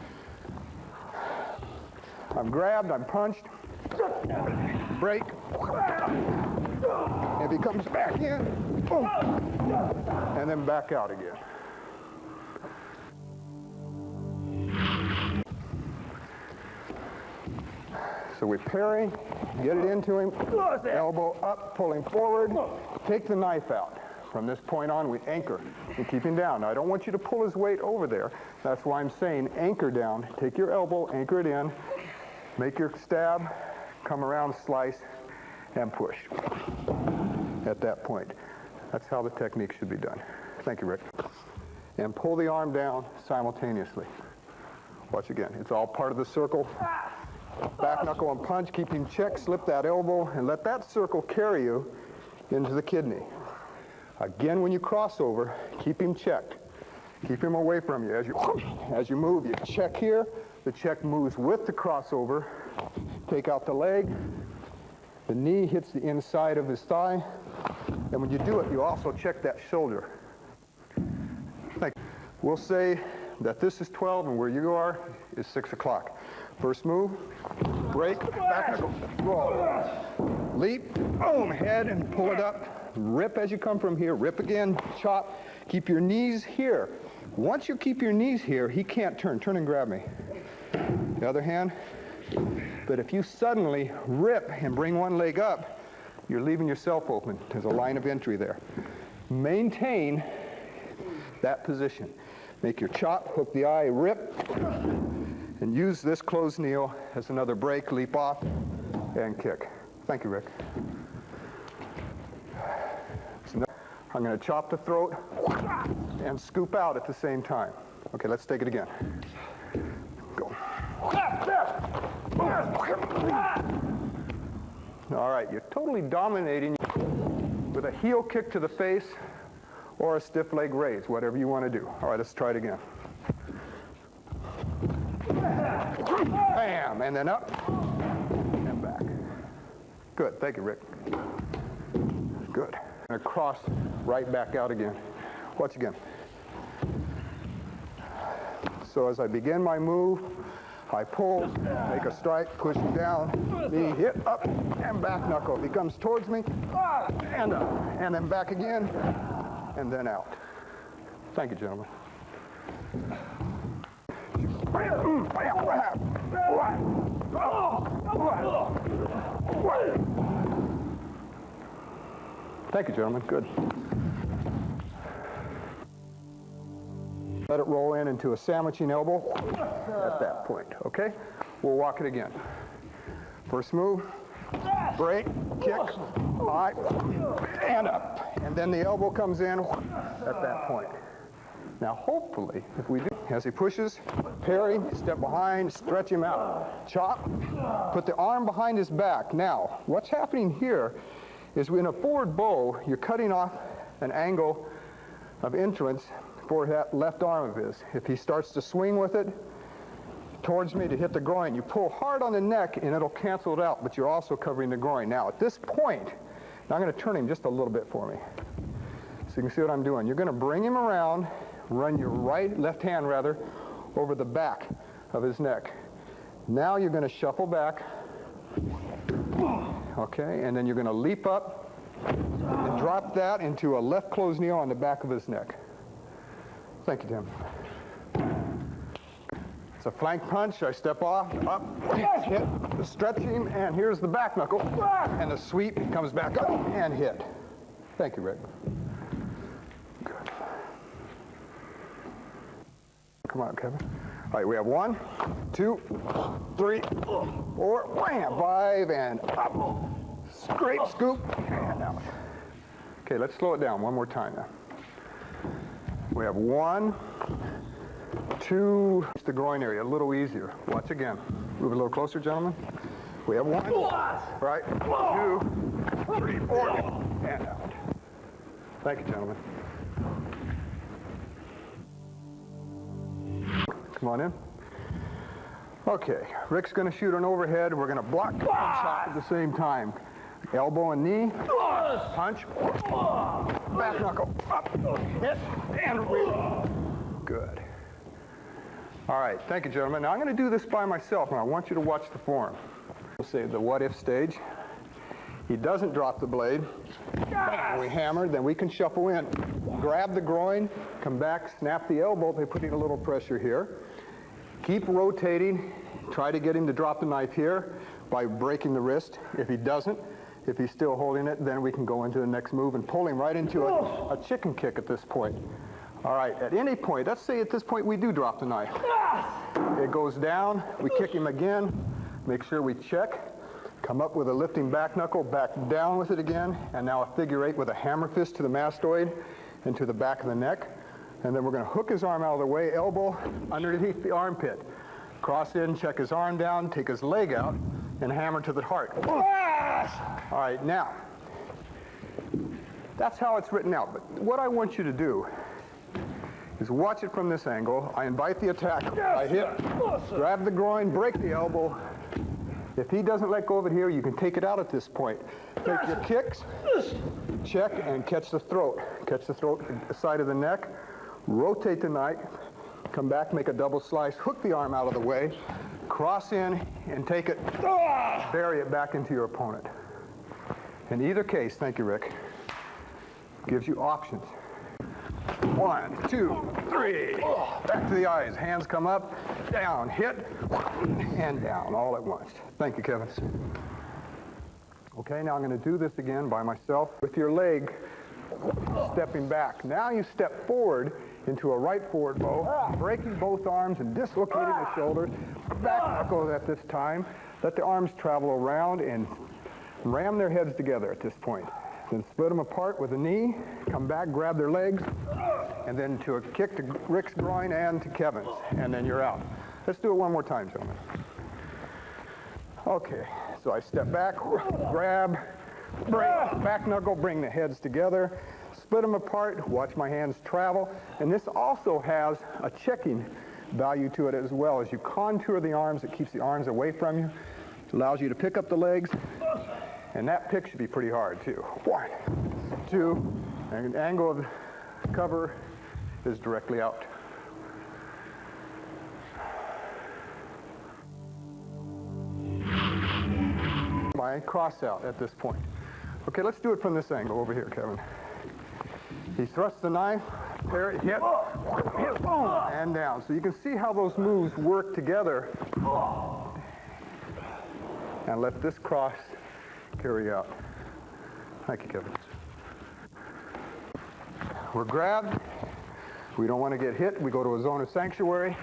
I'm grabbed, I'm punched, break, if he comes back in, boom, and then back out again. So we parry, get it into him, elbow up, pull him forward, take the knife out. From this point on, we anchor and keep him down. Now, I don't want you to pull his weight over there. That's why I'm saying anchor down. Take your elbow, anchor it in, make your stab, come around, slice, and push at that point. That's how the technique should be done. Thank you, Rick. And pull the arm down simultaneously. Watch again. It's all part of the circle. Back knuckle and punch, keep him checked, slip that elbow, and let that circle carry you into the kidney. Again, when you cross over, keep him checked. Keep him away from you. As you move, you check here. The check moves with the crossover. Take out the leg. The knee hits the inside of his thigh. And when you do it, you also check that shoulder. Thank you. We'll say that this is 12 and where you are is 6 o'clock. First move, break, back knuckle, roll. Leap, boom, head and pull it up. Rip as you come from here, rip again, chop. Keep your knees here. Once you keep your knees here, he can't turn. Turn and grab me. The other hand. But if you suddenly rip and bring one leg up, you're leaving yourself open. There's a line of entry there. Maintain that position. Make your chop, hook the eye, rip, and use this closed kneel as another break, leap off, and kick. Thank you, Rick. I'm going to chop the throat and scoop out at the same time. Okay, let's take it again. Go. All right, you're totally dominating with a heel kick to the face or a stiff leg raise, whatever you want to do. All right, let's try it again. Bam, and then up and back. Good, thank you, Rick. Good. And across, right back out again. Watch again. So as I begin my move, I pull, make a strike, push him down, knee hit, up, and back knuckle. If he comes towards me, and up, and then back again, and then out. Thank you, gentlemen. Thank you, gentlemen. Good. Let it roll in into a sandwiching elbow at that point, okay? We'll walk it again. First move, break, kick, right, and up. And then the elbow comes in at that point. Now, hopefully, if we do, as he pushes, parry, step behind, stretch him out, chop, put the arm behind his back. Now, what's happening here is in a forward bow, you're cutting off an angle of entrance for that left arm of his. If he starts to swing with it towards me to hit the groin, you pull hard on the neck and it'll cancel it out, but you're also covering the groin. Now, at this point, now I'm going to turn him just a little bit for me so you can see what I'm doing. You're going to bring him around, run your left hand over the back of his neck. Now you're going to shuffle back, okay, and then you're going to leap up and drop that into a left closed knee on the back of his neck. Thank you, Tim. It's a flank punch. I step off, up, hit, the stretching, and here's the back knuckle, and the sweep comes back up and hit. Thank you, Rick. Good. Come on, Kevin. All right, we have 1, 2, 3, 4, wham, 5, and up. Straight scoop, and out. Okay, let's slow it down one more time now. We have 1, 2, the groin area, a little easier. Watch again. Move a little closer, gentlemen. We have 1, right, 2, 3, 4, and out. Thank you, gentlemen. Come on in. Okay, Rick's going to shoot an overhead. We're going to block and chop at the same time. Elbow and knee, punch, back knuckle, up, hit, and release. Good. All right, thank you, gentlemen. Now I'm going to do this by myself, and I want you to watch the form. We'll say the what-if stage. He doesn't drop the blade. We hammer, then we can shuffle in. Grab the groin, come back, snap the elbow by putting a little pressure here. Keep rotating. Try to get him to drop the knife here by breaking the wrist. If he doesn't, if he's still holding it, then we can go into the next move and pull him right into a chicken kick at this point. All right, at any point, let's say at this point we do drop the knife. It goes down, we kick him again, make sure we check, come up with a lifting back knuckle, back down with it again, and now a figure 8 with a hammer fist to the mastoid and to the back of the neck. And then we're going to hook his arm out of the way, elbow underneath the armpit. Cross in, check his arm down, take his leg out, and hammer to the heart. All right, now, that's how it's written out. But what I want you to do is watch it from this angle. I invite the attack. I hit, grab the groin, break the elbow. If he doesn't let go of it here, you can take it out at this point. Take your kicks, check, and catch the throat. Catch the throat, the side of the neck, rotate the knife, come back, make a double slice, hook the arm out of the way, cross in, and take it, bury it back into your opponent. In either case, thank you, Rick, gives you options. 1, 2, 3, back to the eyes, hands come up, down, hit, and down, all at once. Thank you, Kevin. Okay, now I'm going to do this again by myself with your leg stepping back. Now you step forward into a right forward bow, breaking both arms and dislocating the shoulders. Back knuckle at this time. Let the arms travel around and ram their heads together at this point. Then split them apart with a knee, come back, grab their legs, and then to a kick to Rick's groin and to Kevin's, and then you're out. Let's do it one more time, gentlemen. Okay, so I step back, grab, break, back knuckle, bring the heads together, split them apart, watch my hands travel, and this also has a checking value to it as well. As you contour the arms, it keeps the arms away from you. It allows you to pick up the legs, and that pick should be pretty hard too. 1, 2, and the angle of the cover is directly out. My cross out at this point. Okay, let's do it from this angle over here, Kevin. He thrusts the knife, parry, hit, boom, and down. So you can see how those moves work together. And let this cross carry out. Thank you, Kevin. We're grabbed. We don't want to get hit. We go to a zone of sanctuary.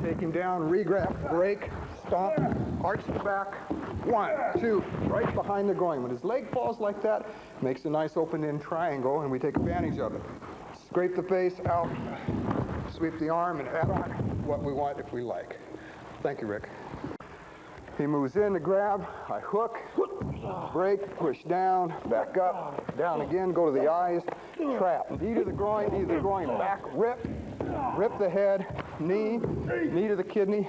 Take him down, re-grab, break, stop, arch the back. 1, 2, right behind the groin. When his leg falls like that, makes a nice open-in triangle, and we take advantage of it. Scrape the face out, sweep the arm, and add on what we want if we like. Thank you, Rick. He moves in to grab, I hook, break, push down, back up, down again, go to the eyes, trap. Knee to the groin, back, rip the head, knee to the kidney,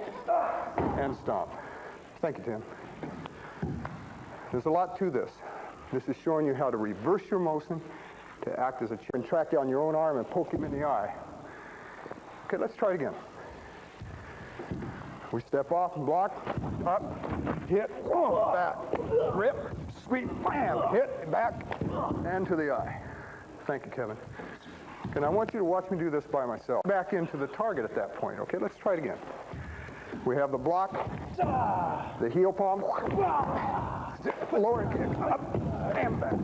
and stomp. Thank you, Tim. There's a lot to this. This is showing you how to reverse your motion to act as a chair and track down your own arm and poke him in the eye. Okay, let's try it again. We step off and block, up, hit, back, rip, sweep, bam, hit, back, and to the eye. Thank you, Kevin. And I want you to watch me do this by myself. Back into the target at that point. Okay, let's try it again. We have the block, the heel palm, lower kick, up, and back.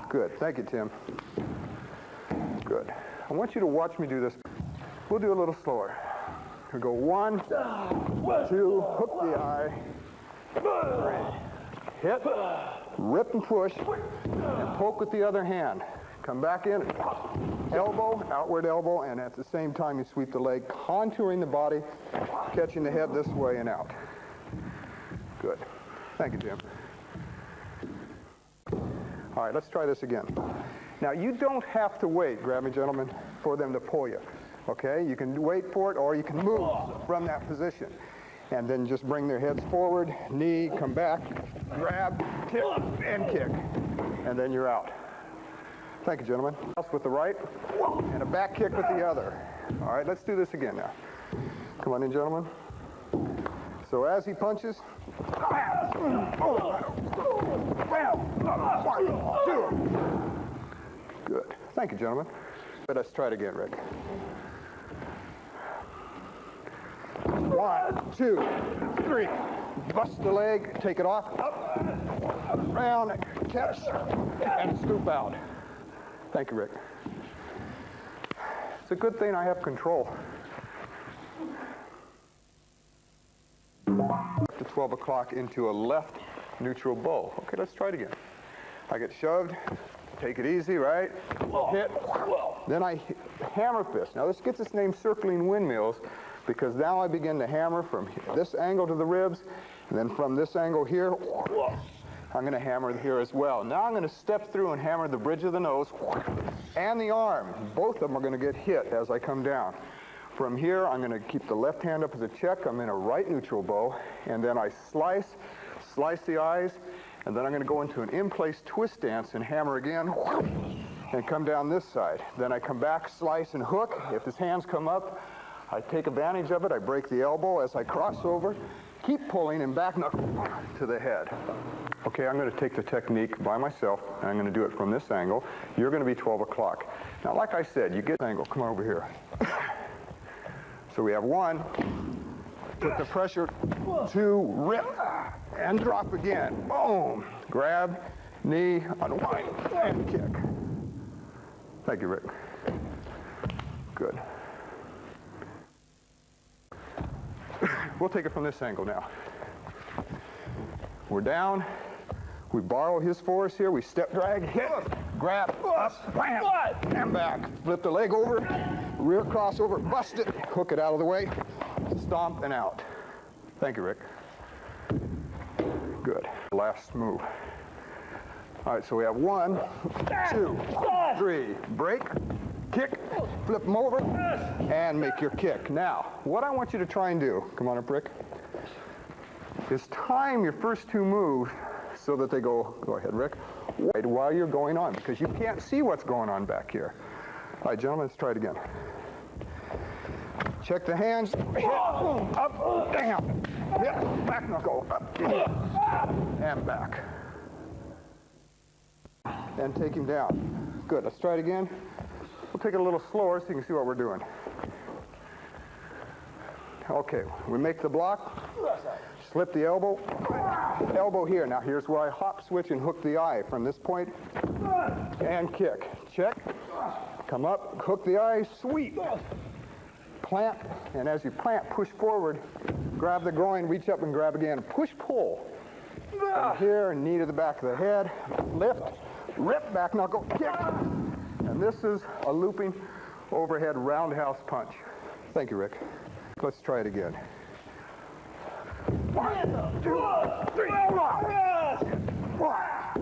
Good, thank you, Tim. Good. I want you to watch me do this. We'll do a little slower. We go 1, 2, hook the eye, 3, hit, rip and push, and poke with the other hand. Come back in, elbow, outward elbow, and at the same time you sweep the leg, contouring the body, catching the head this way and out. Good. Thank you, Jim. All right, let's try this again. Now, you don't have to wait, grab me, gentlemen, for them to pull you. Okay? You can wait for it, or you can move from that position. And then just bring their heads forward, knee, come back, grab, kick, and kick. And then you're out. Thank you, gentlemen. With the right, and a back kick with the other. All right, let's do this again now. Come on in, gentlemen. So as he punches, 1, 2. Good. Thank you, gentlemen. Let's try it again, Rick. 1, 2, 3. Bust the leg, take it off, up, round, catch, and scoop out. Thank you, Rick. It's a good thing I have control. To 12 o'clock into a left neutral bow. Okay, let's try it again. I get shoved, take it easy, right? Hit, then I hammer fist. Now this gets its name circling windmills because now I begin to hammer from this angle to the ribs, and then from this angle here, I'm going to hammer here as well. Now I'm going to step through and hammer the bridge of the nose and the arm. Both of them are going to get hit as I come down. From here, I'm going to keep the left hand up as a check. I'm in a right neutral bow, and then I slice the eyes, and then I'm going to go into an in-place twist dance and hammer again and come down this side. Then I come back, slice, and hook. If his hands come up, I take advantage of it. I break the elbow as I cross over, keep pulling, and back knuckle to the head. Okay, I'm going to take the technique by myself, and I'm going to do it from this angle. You're going to be 12 o'clock. Now, like I said, you get the angle. Come over here. So we have 1, put the pressure, 2, rip, and drop again. Boom. Grab, knee, unwind, and kick. Thank you, Rick. Good. We'll take it from this angle now. We're down. We borrow his force here. We step, drag, hit, grab, up, bam, and back. Flip the leg over, rear crossover, bust it, hook it out of the way, stomp, and out. Thank you, Rick. Good. Last move. All right, so we have 1, 2, 3. Break, kick, flip them over, and make your kick. Now, what I want you to try and do, come on up, Rick, is time your first 2 moves so that they go ahead, Rick, wide while you're going on, because you can't see what's going on back here. All right, gentlemen, let's try it again. Check the hands, hit, boom, up, down, hit, back knuckle, up, and back. And take him down. Good, let's try it again. We'll take it a little slower so you can see what we're doing. Okay, we make the block, slip the elbow here. Now here's where I hop, switch, and hook the eye from this point, and kick. Check, come up, hook the eye, sweep, plant, and as you plant, push forward, grab the groin, reach up and grab again, push, pull. From here, knee to the back of the head, lift, rip, back knuckle, kick. And this is a looping overhead roundhouse punch. Thank you, Rick. Let's try it again. 1, 2, 3, 4.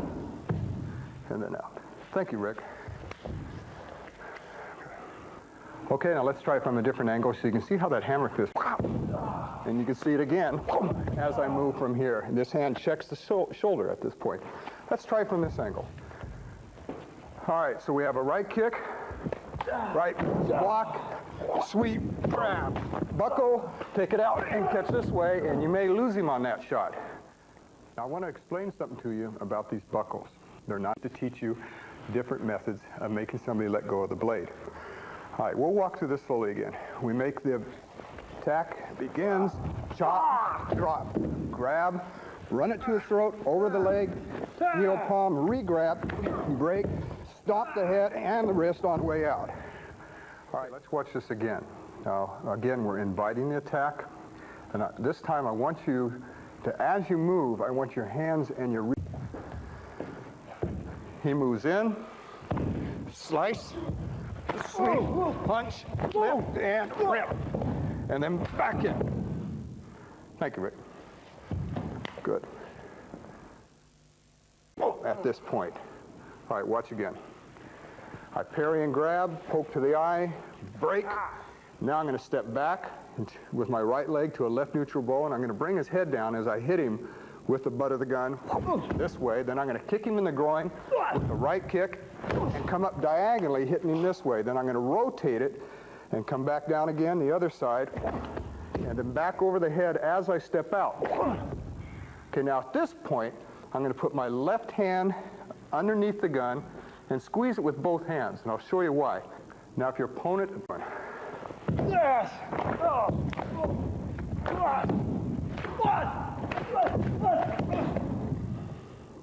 And then out. Thank you, Rick. Okay, now let's try it from a different angle so you can see how that hammer fist. And you can see it again as I move from here. This hand checks the shoulder at this point. Let's try from this angle. All right, so we have a right kick, right block, sweep, grab, buckle, take it out and catch this way, and you may lose him on that shot. Now I want to explain something to you about these buckles. They're not to teach you different methods of making somebody let go of the blade. All right, we'll walk through this slowly again. We make the attack, begins, chop, drop, grab, run it to his throat, over the leg, heel palm, re-grab, break, stop the head and the wrist on the way out. All right, let's watch this again. Now, again, we're inviting the attack. And this time I want you to, as you move, I want your hands and your... He moves in, slice, sweep, punch, lift, and rip. And then back in. Thank you, Rick. Good. At this point. All right, watch again. I parry and grab, poke to the eye, break. Now I'm going to step back with my right leg to a left neutral bow, and I'm going to bring his head down as I hit him with the butt of the gun this way. Then I'm going to kick him in the groin with the right kick and come up diagonally, hitting him this way. Then I'm going to rotate it and come back down again the other side, and then back over the head as I step out. Okay, now at this point, I'm going to put my left hand underneath the gun and squeeze it with both hands, and I'll show you why. Now if your opponent... Yes!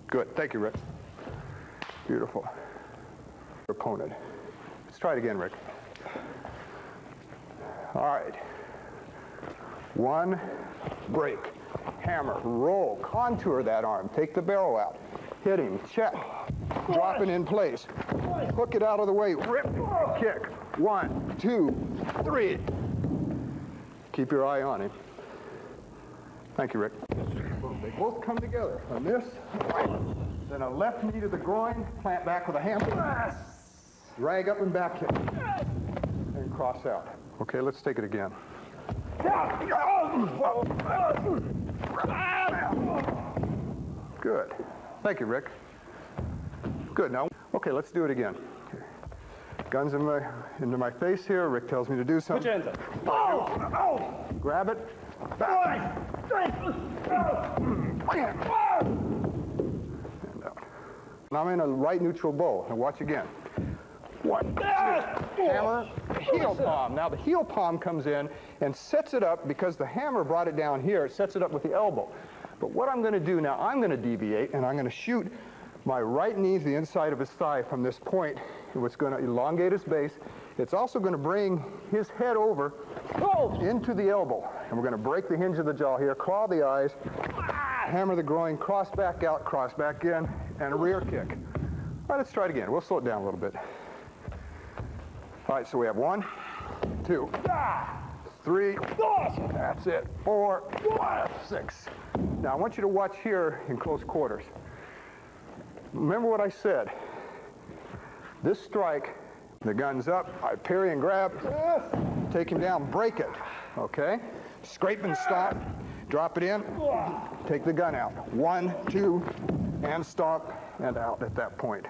Good, thank you, Rick. Beautiful. Your opponent. Let's try it again, Rick. All right. 1, break, hammer, roll, contour that arm, take the barrel out, hit him, check, drop it in place, hook it out of the way, rip, kick, 1, 2, 3. Keep your eye on him. Thank you, Rick. They both come together on this, then a left knee to the groin, plant back with a hammer, drag up and back kick, and cross out. Okay, let's take it again. Good. Thank you, Rick. Good. Now, okay, let's do it again. Guns into my face here. Rick tells me to do something. Put your hands up. Grab it. Back. And out. Now I'm in a right neutral bow. Now watch again. 1, 2, hammer, heel palm. Now the heel palm comes in and sets it up because the hammer brought it down here. It sets it up with the elbow. But what I'm going to do now, I'm going to deviate and I'm going to shoot my right knee to the inside of his thigh from this point. It's going to elongate his base. It's also going to bring his head over into the elbow. And we're going to break the hinge of the jaw here, claw the eyes, hammer the groin, cross back out, cross back in, and a rear kick. All right, let's try it again. We'll slow it down a little bit. All right, so we have 1, 2, 3, that's it, 4, 6. Now I want you to watch here in close quarters. Remember what I said. This strike, the gun's up, I parry and grab, take him down, break it, okay? Scrape and stop, drop it in, take the gun out. 1, 2, and stop, and out at that point.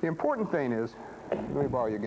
The important thing is, let me borrow your gun.